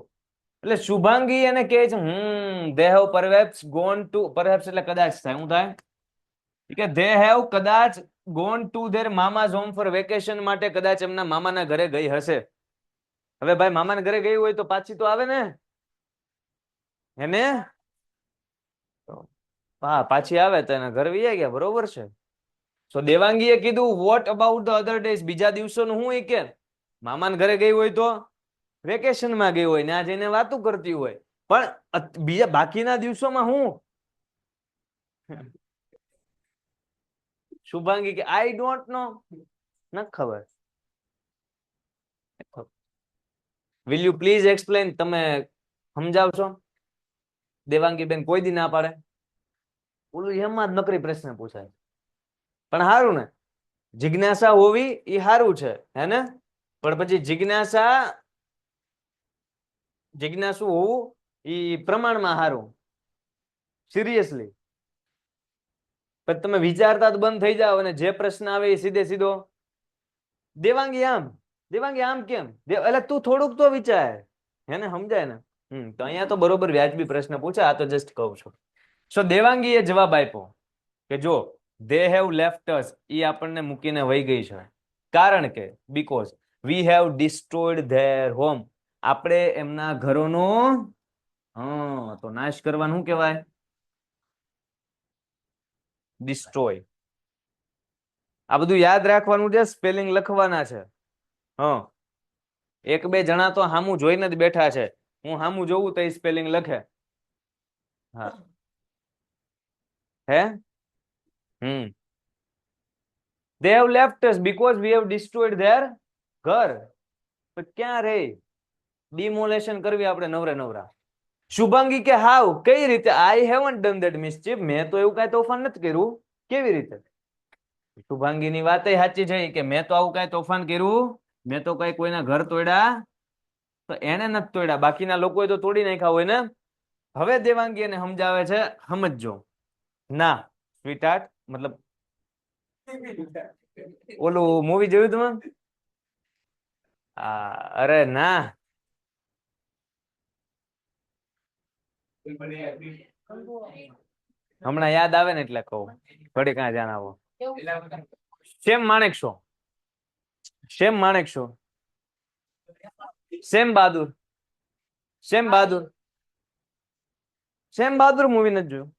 એટલે શુભાંગી એને કહે છે they have perhaps gone to, perhaps એટલે કદાચ થાય, હું થાય કે દે હેવ કદાચ gone to their mama's home for vacation, માટે કદાચ એમના મામાના ઘરે ગઈ હશે. હવે ભાઈ મામાના ઘરે ગઈ હોય તો પાછી તો આવે ને, એને હા પાછી આવે તો એના ઘર વહી ગયા, બરોબર છે. સો દેવાંગીએ કીધું what about the other days, બીજા દિવસોનું હું? કે મામાના ઘરે ગઈ હોય તો વેકેશનમાં ગઈ હોય ને આ જઈને વાતું કરતી હોય, પણ બીજા બાકીના દિવસોમાં હું? શુભાંગી કે આઈ ડોન્ટ નો, ન ખબર. વિલ યુ પ્લીઝ એક્સપ્લેન, તમે સમજાવશો? દેવાંગી બેન કોઈ દી ના પાડે, ઓલું એમાં જ નકરી પ્રશ્ન પૂછાય. પણ હારું ને, જિજ્ઞાસા હોવી એ હારું છે, હે ને? પણ પછી જિજ્ઞાસુ હોવું એ પ્રમાણમાં હારું, સિરિયસલી. પણ તમે વિચારતા જ બંધ થઈ જાઓ અને જે પ્રશ્ન આવે એ સીધે સીધો દેવાંગી આમ, દેવાંગી આમ કેમ? એટલે તું થોડુંક તો વિચાર, હે ને? સમજાય ને? તો અહીંયા તો બરોબર વ્યાજબી પ્રશ્ન પૂછા, આ તો જસ્ટ કહું છું. સો દેવાંગીએ જવાબ આપ્યો કે જો they have left us, એ આપણને મૂકીને વહી ગઈ છે, કારણ કે because we have destroyed their home, આપણે એમના ઘરોનો તો નાશ કરવાનું કહેવાય, ડિસ્ટ્રોય. આ બધું યાદ રાખવાનું છે, સ્પેલિંગ લખવાના છે. એક બે જણા તો હામું જોઈને જ બેઠા છે, હું હામું જોઉં તો સ્પેલિંગ લખે. હા હે they have left us because we have destroyed their ઘર. ક્યાં રે ડિમોલેશન કરવી આપણે નવરે નવરા. શુભાંગી કે હાવ, કઈ રીતે? આઈ હેવન્ટ ડન ધેટ મિસચીફ, મેં તો એવું કઈ તોફાન નથી કર્યું. કેવી રીતે? શુભાંગીની વાત સાચી છે કે મેં તો આવું કઈ તોફાન કર્યું, મેં તો કઈ કોઈના ઘર તોડ્યા? તો એને નથી તોડ્યા, બાકીના લોકોએ તો તોડી નાખ્યા હોય ને. હવે દેવાંગી એને સમજાવે છે, સમજજો. ના સ્વીટહાર્ટ, મતલબ ઓલું મૂવી જોયું તમે? અરે ના, હમણાં યાદ આવે ને એટલે કહું, ઘડી કાં ધ્યાન આવો. સેમ માણેક શો, સેમ માણેક શો, સેમ બહાદુર, સેમ બહાદુર, સેમ બહાદુર મૂવી નથી જોયું?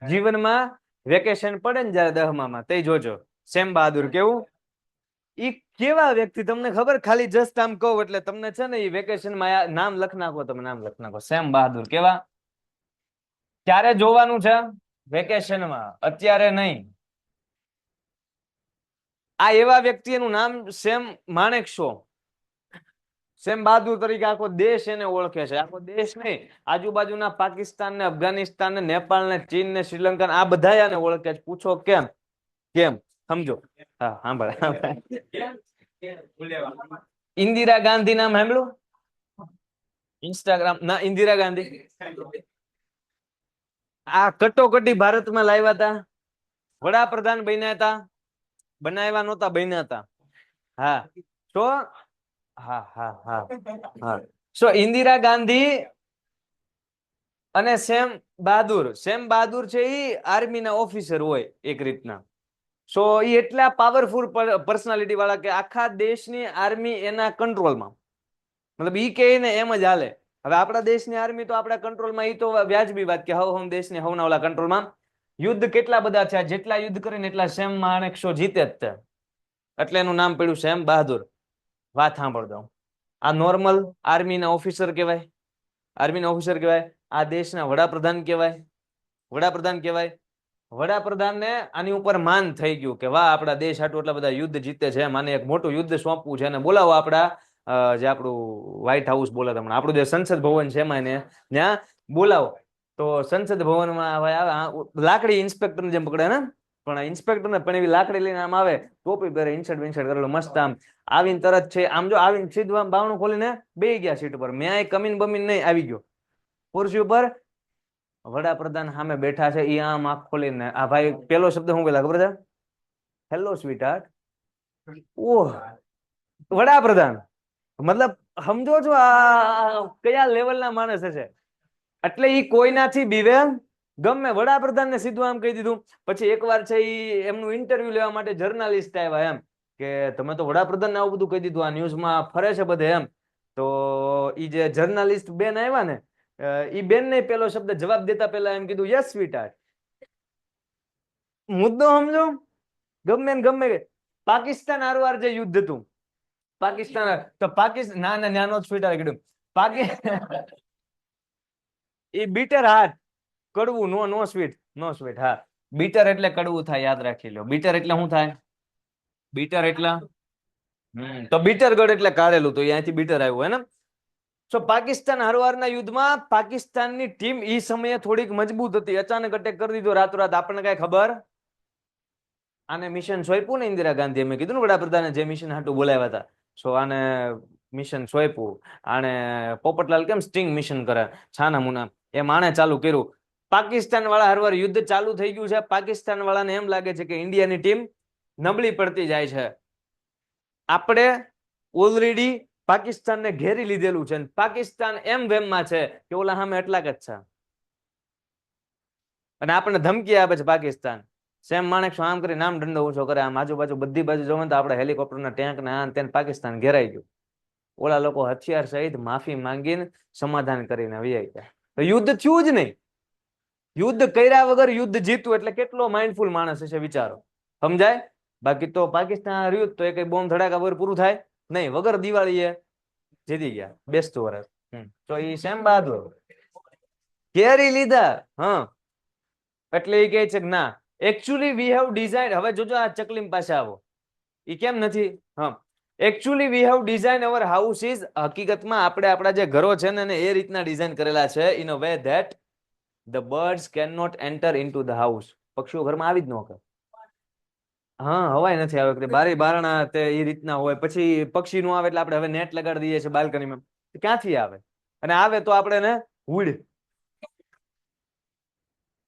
જીવનમાં વેકેશન પડે ને જયારે 10માં તે જોજો. સેમ બહાદુર કેવું ઈ કેવા વ્યક્તિ તમને ખબર ખાલી જસ્ટ આમ કહું એટલે તમને છે ને ઈ વેકેશનમાં નામ લખ નાખો તમે નામ લખ નાખો સેમ બહાદુર કેવા ક્યારે જોવાનું છે વેકેશનમાં અત્યારે નહીં આ એવા વ્યક્તિનું નામ સેમ માણેક શો સેમ બહાદુર તરીકે આખો દેશ એને ઓળખે છે આખો દેશ નહીં આજુબાજુના પાકિસ્તાન ને અફઘાનિસ્તાન ને નેપાળ ને ચીન ને શ્રીલંકા આ બધા આને ઓળખે છે પૂછો કેમ કેમ સમજો હા સાંભળ ઇન્દિરા ગાંધી નામ સાંભળ્યું ઇન્સ્ટાગ્રામ ના ઇન્દિરા ગાંધી આ કટોકટી ભારતમાં લાવ્યા હતા વડાપ્રધાન બન્યા હતા બનાવ્યા નહોતા બન્યા હતા હા તો હા હા હા હા સો ઇન્દિરા ગાંધી અને સેમ બહાદુર છે એ આર્મીના ઓફિસર હોય એક રીતના સો એ એટલા પાવરફુલ પર્સનાલિટી વાળા કે આખા દેશની આર્મી એના કંટ્રોલમાં મતલબ ઈ કે ને એમ જ હાલે હવે આપણા દેશની આર્મી તો આપણા કંટ્રોલમાં ઈ તો વ્યાજબી વાત કે હમ દેશની હવના ઓલા કંટ્રોલમાં યુદ્ધ કેટલા બધા થયા જેટલા યુદ્ધ કરીને એટલા સેમ માણેક શો જીતે જ તે એટલે એનું નામ પડ્યું સેમ બહાદુર વાત સાંભળ દઉં આ નોર્મલ આર્મીના ઓફિસર કહેવાય આર્મીના ઓફિસર કહેવાય આ દેશના વડાપ્રધાન કહેવાય વડાપ્રધાનને આની ઉપર માન થઈ ગયું કે વાહ આપણા દેશ આટલું એટલા બધા યુદ્ધ જીતે છે માને એક મોટું યુદ્ધ સોંપવું છે અને બોલાવો આપણા જે આપણું વ્હાઈટ હાઉસ બોલે તમને આપણું જે સંસદ ભવન છે એમાં એને ત્યાં બોલાવો તો સંસદ ભવનમાં લાકડી ઇન્સ્પેક્ટર જેમ પકડે ને પણ ઇન્સ્પેક્ટર ને પણ એવી લાકડી લઈને આમ આવે ટોપી પહેરે ઇન્સર્ટ વિન્સર્ટ કરેલો મસ્ત આમ આવીને તરત છે આમ જો આવીને સીધું આમ બાવણું ખોલીને બેહી ગયા સીટ ઉપર મેં કમીન બમીન નહીં આવી ગયો ખુરશી ઉપર વડાપ્રધાન સામે બેઠા છે ઈ આમ આંખ ખોલીને આ ભાઈ પેલો શબ્દ શું પેલા ખબર છે હેલો સ્વીટહાર્ટ ઓહ વડાપ્રધાન મતલબ સમજો છો આ કયા લેવલના માણસ છે એટલે ઈ કોઈનાથી બીવે ગમે વડાપ્રધાનને સીધું આમ કહી દીધું પછી એકવાર છે ઈ એમનું ઇન્ટરવ્યુ લેવા માટે જર્નાલિસ્ટ આવ્યા એમ કે તમે તો વડાપ્રધાનને આવું બધું કહી દીધું આ ન્યૂઝમાં ફરે છે બધે એમ તો ઈ જે જર્નાલિસ્ટ બેન આવ્યા ને ઈ બેન ને પેલો શબ્દ જવાબ દેતા પહેલા એમ કીધું યસ સ્વીટહાર્ટ મુદ્દો સમજો ગમે ને ગમે પાકિસ્તાન હારવાર જે યુદ્ધ હતું પાકિસ્તાન તો પાકિસ્તાન ના નાનો સ્વીટહાર્ટ કીધું એ બીટર હાર્ટ કડવું નો સ્વીટ હા બીટર એટલે કડવું થાય યાદ રાખી લો બીટર એટલે શું થાય બીટર એટલે તો બીટરગઢ એટલે કાઢેલું તો અહીંયાથી બીટર આવ્યું હે ને સો પાકિસ્તાન હારવારના યુદ્ધમાં પાકિસ્તાનની ટીમ ઈ સમયે થોડીક મજબૂત હતી અચાનક અટેક કરી દીધો રાતોરાત આપણને કઈ ખબર આને મિશન સોંપ્યું ને ઇન્દિરા ગાંધી મેં કીધું ને વડાપ્રધાને જે મિશન હાટું બોલાવ્યા હતા સો આને મિશન સોંપ્યું આને પોપટલાલ કેમ સ્ટિંગ મિશન કરે છાના મુના એમ આણે ચાલુ કર્યું પાકિસ્તાન વાળા હરવાર યુદ્ધ ચાલુ થઈ ગયું છે પાકિસ્તાન વાળાને એમ લાગે છે કે ઇન્ડિયાની ટીમ નબળી પડતી જાય છે આપણે ઓલરેડી પાકિસ્તાનને ઘેરી લીધેલું છે પાકિસ્તાન એમ વેમમાં છે કે ઓલા સામે એટલાક જ છે અને આપણને ધમકી આપે છે પાકિસ્તાન સેમ માણેક આમ કરી નામ દંડો ઊંચો કરે આમ આજુબાજુ બધી બાજુ જોવે તો આપણે હેલિકોપ્ટરના ટેન્ક ને આ તેને પાકિસ્તાન ઘેરાઈ ગયું ઓલા લોકો હથિયાર સહિત માફી માંગીને સમાધાન કરીને વૈયા ગયા તો યુદ્ધ થયું જ નહીં યુદ્ધ કર્યા વગર યુદ્ધ જીતવું એટલે કેટલો માઇન્ડફુલ માણસ હશે વિચારો સમજાય બાકી તો પાકિસ્તાન રહ્યું તો એ કઈ બોમ્બ ધડાકા વગર પૂરું થાય નહીં વગર દિવાળીએ જીતી ગયા બેસતું વર્ષ તો એ સેમ બહાદુર કેરી લીધા હા એટલે એ કહે છે કે ના એકચ્યુઅલી વી હેવ ડિઝાઇન હવે જોજો આ ચકલીમ પાસે આવો એ કેમ નથી હા actually we have design our house is હકીકતમાં આપણે આપણા જે ઘરો છે ને એ રીતના ડિઝાઇન કરેલા છે in a way that the birds cannot enter into the house પક્ષીઓ ઘરમાં આવી જ ન કરે હા હવાય નથી આવે બારી બારણા તે એ રીતના હોય પછી પક્ષી નું આવે એટલે આપણે હવે નેટ લગાડી દઈએ છીએ બાલ્કનીમાં ક્યાંથી આવે અને આવે તો આપણે એને હુડ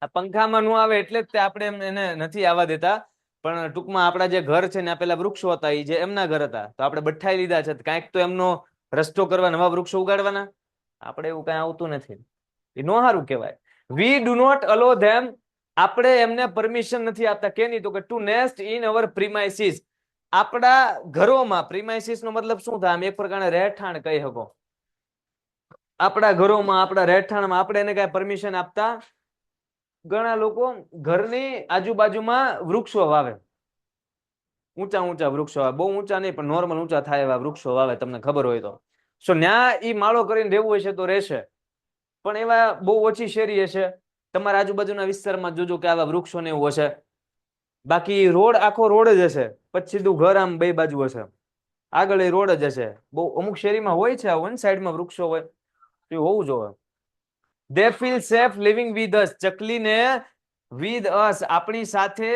આ પંખામાં નું આવે એટલે જ આપણે એને નથી આવવા દેતા પણ ટૂંકમાં આપણા જે ઘર છે ને પેલા વૃક્ષો હતા એ જે એમના ઘર હતા તો આપણે બઠાઈ લીધા છે કાંઈક તો એમનો રસ્તો કરવા નવા વૃક્ષો ઉગાડવાના આપણે એવું કઈ આવતું નથી એ નો સારું કહેવાય વી ડુ નોટ અલો ધેમ આપણે એમને પરમિશન નથી આપતા કે નહીં તો કે to nest in our premises આપણા ઘરોમાં પ્રિમાઇસીસ નો મતલબ શું થાય આમ એક પ્રકારે રહેઠાણ કહી શકો આપણા ઘરોમાં આપણા રહેઠાણમાં આપણે એને કઈ પરમિશન આપતા ઘણા લોકો ઘરની આજુબાજુમાં વૃક્ષો વાવે ઊંચા ઊંચા વૃક્ષો આવે, બહુ ઊંચા નહીં પણ નોર્મલ ઊંચા થાય એવા વૃક્ષો આવે, તમને ખબર હોય તો. સો ન્યા ઈ માળો કરીને રહેવું હશે તો રહેશે, પણ એવા બહુ ઓછી શેરી હશે. તમારા આજુબાજુના વિસ્તારમાં જોજો કે આવા વૃક્ષો ને એવું હશે. બાકી રોડ આખો રોડ જ હશે, પછી સીધું ઘર આમ બે બાજુ હશે, આગળ એ રોડ જ હશે. બહુ અમુક શેરીમાં હોય છે વન સાઈડમાં વૃક્ષો હોય, તો હોવું જોઈએ. They feel safe living with us. ચકલીને વિથ અસ આપણી સાથે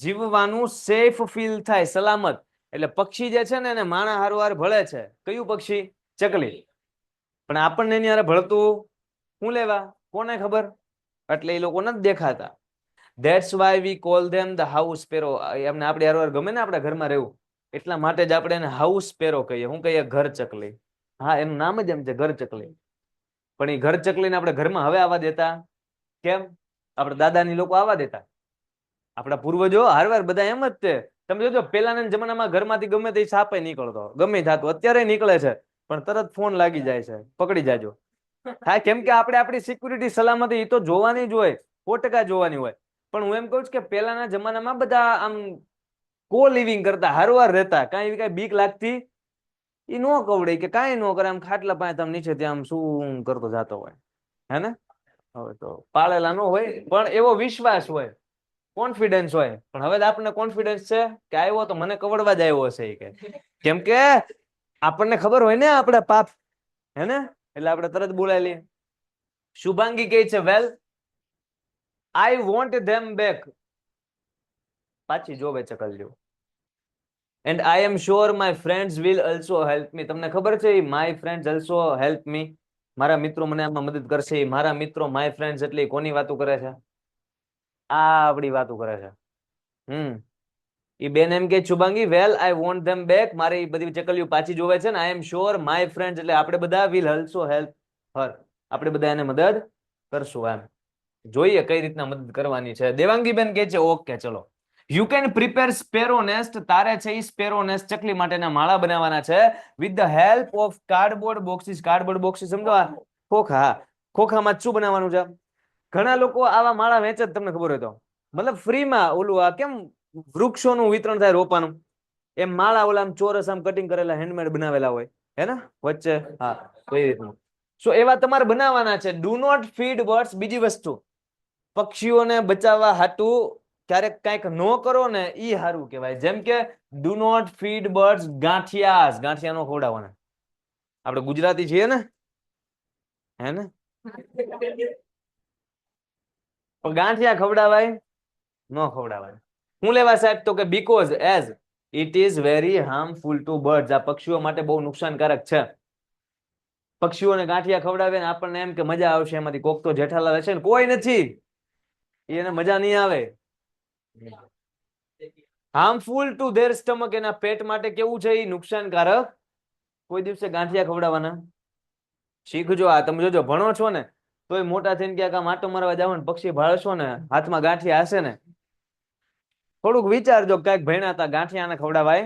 જીવવાનું સેફ ફીલ થાય, સલામત. એટલે પક્ષી જે છે ને એને માણા હારવાર ભળે છે. કયું પક્ષી? ચકલી. પણ આપણને એની હારે ભળતું શું લેવા, કોને ખબર? એટલે એ લોકો નથી દેખાતા. That's why we call them the house sparrow. એમને આપણે હારવાર ગમે ને આપણા ઘરમાં રહેવું, એટલા માટે જ આપણે એને હાઉસ સ્પેરો કહીએ. શું કહીએ? ઘર ચકલી. હા, એનું નામ જ એમ છે, ઘર ચકલી. પણ એ ઘર ચકલીને આપણે ઘરમાં હવે આવવા દેતા કેમ? આપણા દાદાની લોકો આવવા દેતા, આપણા પૂર્વજો હારવાર બધા એમ જ તે. તમે જોજો પેલાના જમાનામાં ઘરમાંથી ગમે તે સાપે નીકળતો, ગમે થતું. અત્યારે નીકળે છે પણ તરત ફોન લાગી જાય છે, પકડી જાજો. હા, કેમ કે આપણે આપણી સિક્યુરિટી સલામતી એ તો જોવાની જ હોય, 100% જોવાની હોય. પણ હું એમ કહું છું કે પેલાના જમાનામાં બધા આમ કો લિવિંગ કરતા, હારવાર રહેતા, કાંઈ કાંઈ બીક લાગતી એ નો કવડે કે કાંઈ નો કરે, આમ ખાટલા પાસે તમે નીચે ત્યાં આમ શું કરતો જાતો હોય, હે ને? હવે તો પાળેલા નો હોય પણ એવો વિશ્વાસ હોય, કોન્ફિડન્સ હોય. પણ હવે આપણને કોન્ફિડન્સ છે કે આવ્યો તો મને કવડવા જ આવ્યો હશે કે, કેમ કે આપણને ખબર હોય ને આપણે પાપ, હે ને? એટલે આપણે તરત બોલાવી લઈએ. શુભાંગી કહે છે, વેલ આઈ વોન્ટ ધેમ બેક. પાછી જોવે ચકલજો. And I am sure my friends will also help me. તમને ખબર છે my friends also help me, મારા મિત્રો મને આમાં મદદ કરશે. મારા મિત્રો માય ફ્રેન્ડ્સ એટલે કોની વાતો કરે છે? આ આપણી વાતો કરે છે. એ બેન એમ કે શુભાંગી, વેલ આઈ વોન્ટ ધેમ બેક. મારી બધી ચકલીઓ પાછી જોવે છે ને. આઈ એમ શ્યોર માય ફ્રેન્ડ્સ એટલે આપણે બધા વિલ અલ્સો હેલ્પ હર, આપણે બધા એને મદદ કરશું. એમ જોઈએ કઈ રીતના મદદ કરવાની છે. દેવાંગી બેન કે છે ઓકે ચલો. You can prepare sparrow nest. તારે છે ઈ સ્પેરો નેસ્ટ ચકલી માટેના માળા બનાવવાના છે with the help of cardboard boxes. Cardboard boxes સમજો, ખોખા. ખોખામાં શું બનાવવાનું છે? ઘણા લોકો આવા માળા વેચે જ, તમને ખબર હોય તો. મતલબ ફ્રીમાં ઓલું આ કેમ વૃક્ષોનું વિતરણ થાય રોપાનું, એમ માળા ઓલા આમ ચોરસ આમ કટિંગ કરેલા હેન્ડમેડ બનાવેલા હોય, હે ને વચ્ચે. હા, તો એ રીતનું. સો એવા તમારે બનાવવાના છે. Do not feed birds. બીજી વસ્તુ, પક્ષીઓને બચાવવા હાટું ક્યારેક કઈક નો કરો ને ઈ સારું કહેવાય. જેમ કે ડુ નોટ ફીડ બર્ડ્સ ગાંઠિયા. ગાંઠિયા નો ખવડાવવાના. આપણે ગુજરાતી છીએ ને, હે ને? ગાંઠિયા ખવડાવાય? નો ખવડાવાય. હું લેવા સાહેબ? તો કે because as it is very harmful to birds. આ પક્ષીઓ માટે બહુ નુકસાનકારક છે. પક્ષીઓને ગાંઠિયા ખવડાવે ને આપણને એમ કે મજા આવશે, એમાંથી કોક તો જેઠાલાલ હશે ને. કોઈ નથી, એને મજા નહીં આવે. Harmful to their stomach. એના પેટ માટે કેવું છે? એ નુકસાનકારક. કોઈ દિવસે ગાંઠિયા ખવડાવવાના શીખજો. આ તમે જોજો, ભણો છો ને તોય મોટા થઈને ક્યાંક આમ આટો મારવા જાવ ને, પક્ષી ભાળશો ને, હાથમાં ગાંઠિયા હશે ને, થોડુંક વિચારજો ક્યાંક ભણ્યા હતા ગાંઠિયાને ખવડાવાય.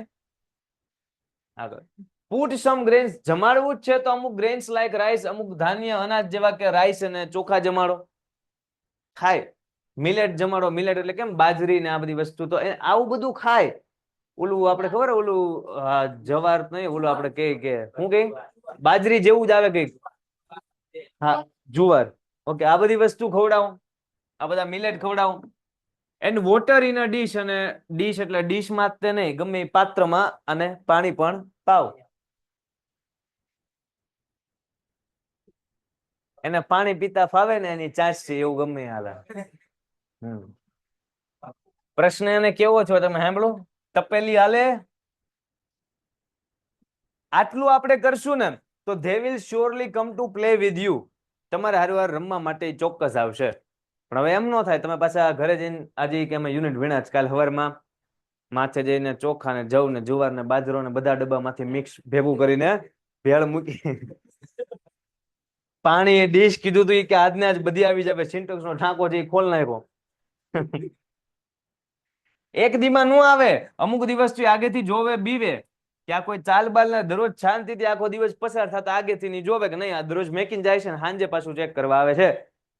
આગળ પુટ સમ ગ્રેન્સ. જમાડવું જ છે તો અમુક ગ્રેન્સ લાઈક રાઈસ, અમુક ધાન્ય અનાજ જેવા કે રાઈસ અને ચોખા જમાડો. ખાય. મિલેટ જમાડો. મિલેટ એટલે કેમ બાજરી ને આ બધી વસ્તુ, તો આવું બધું ખાય. ઓલું આપણે ખબર ઓલું જવાર નહીં, ઓલું આપણે કે શું કઈ બાજરી જેવું જ આવે કઈક, હા જુવાર. ઓકે, આ બધી વસ્તુ ખવડાવો, આ બધા મિલેટ ખવડાવો. And water in a dish. અને ડીશ એટલે ડીશમાં તે નહીં, ગમે એ પાત્રમાં, અને પાણી પણ પાવ. એને પાણી પીતા ફાવે ને એની ચાંચ છે એવું ગમે હાલે. પ્રશ્ન એને કેવો છો તમે સાંભળો? તપેલી હાલે? આટલું આપણે કરશું ને તો they will surely come to play with you. તમારે હારવાર રમવા માટે ચોક્કસ આવશે. પણ હવે એમ ન થાય તમે પાછા ઘરે જઈને, આજે કે અમે યુનિટ ભણ્યા જ, કાલ સવારમાં માથે જઈને ચોખા ને જવ ને જુવાર ને બાજરો ને બધા ડબ્બામાંથી મિક્સ ભેગું કરીને ભેળ મૂકી, પાણી ડીશ કીધું તું કે આજને આજ બધી આવી જાય. સિન્ટેક્સ નો ઠાંકો છે ખોલ નાખ્યો. એક દીમાં નો આવે, અમુક દિવસ આગેથી જોવે બીવે કે આ કોઈ ચાલ બાલ ને દરરોજ શાંતિથી આખો દિવસ પસાર થતા આગેથી ની જોવે કે નહીં આ દરરોજ મેકીને જાય છે ને સાંજે પાછું ચેક કરવા આવે છે,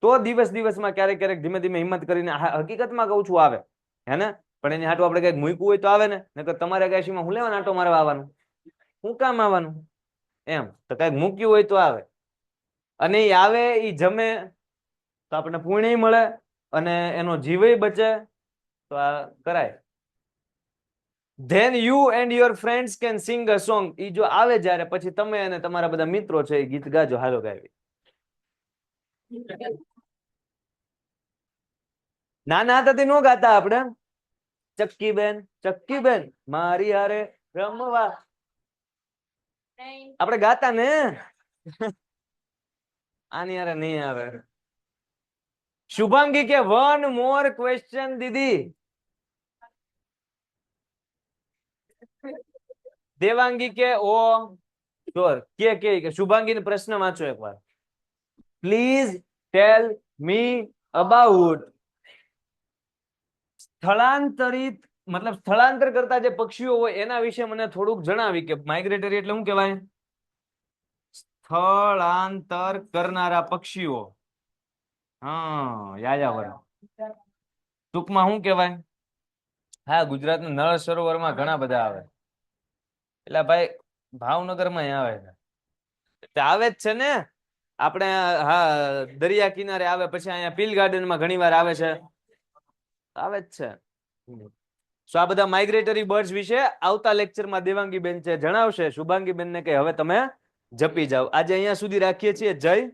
તો દિવસમાં ક્યારેક ક્યારેક ધીમે ધીમે હિંમત કરીને, હકીકતમાં કહું છું આવે, હે ને? પણ એની હાટું આપણે કઈક મૂક્યું હોય તો આવે ને, નકર તમારે અગાશીમાં હું લેવા આંટો મારવા આવવાનું, શું કામ આવવાનું? એમ તો કઈક મૂક્યું હોય તો આવે, અને એ આવે એ જમે તો આપણને પુણ્ય મળે અને એનો જીવય બચે, તો આ કરાય. Then you and your friends can sing a song. ઈ જો આવે જ્યારે પછી તમે અને તમારા બધા મિત્રો છે એ ગીત ગાજો. હાલો ગાવી. નાના હતા તે નો ગાતા આપણે. ચક્કી બેન મારી હારે રમવા, આપણે ગાતા ને. આની હારે નહીં આવે. શુભાંગી કે one more question દીદી. દેવાંગી કે ઓ શ્યોર કે શુભાંગી ને પ્રશ્ન વાંચો એકવાર. પ્લીઝ ટેલ મી અબાઉટ સ્થળાંતરિત, મતલબ સ્થળાંતર કરતા જે પક્ષીઓ હોય એના વિશે મને થોડુંક જણાવી કે માઇગ્રેટરી એટલે શું કહેવાય? સ્થળાંતર કરનારા પક્ષીઓ. હા યાયાવર ટૂંકમાં શું કહેવાય? હા, ગુજરાતના નળ સરોવરમાં ઘણા બધા આવે. એટલે ભાઈ ભાવનગરમાં આવે છે, આવે જ છે ને. આપણે હા દરિયા કિનારે આવે, પછી અહીંયા પીલ ગાર્ડનમાં ઘણી વાર આવે છે, આવે જ છે. સો આ બધા માઇગ્રેટરી બર્ડ્સ વિશે આવતા લેક્ચરમાં દેવાંગી બેન છે જણાવશે. શુભાંગી બેન ને કે હવે તમે જપી જાઓ. આજે અહીંયા સુધી રાખીએ છીએ. જય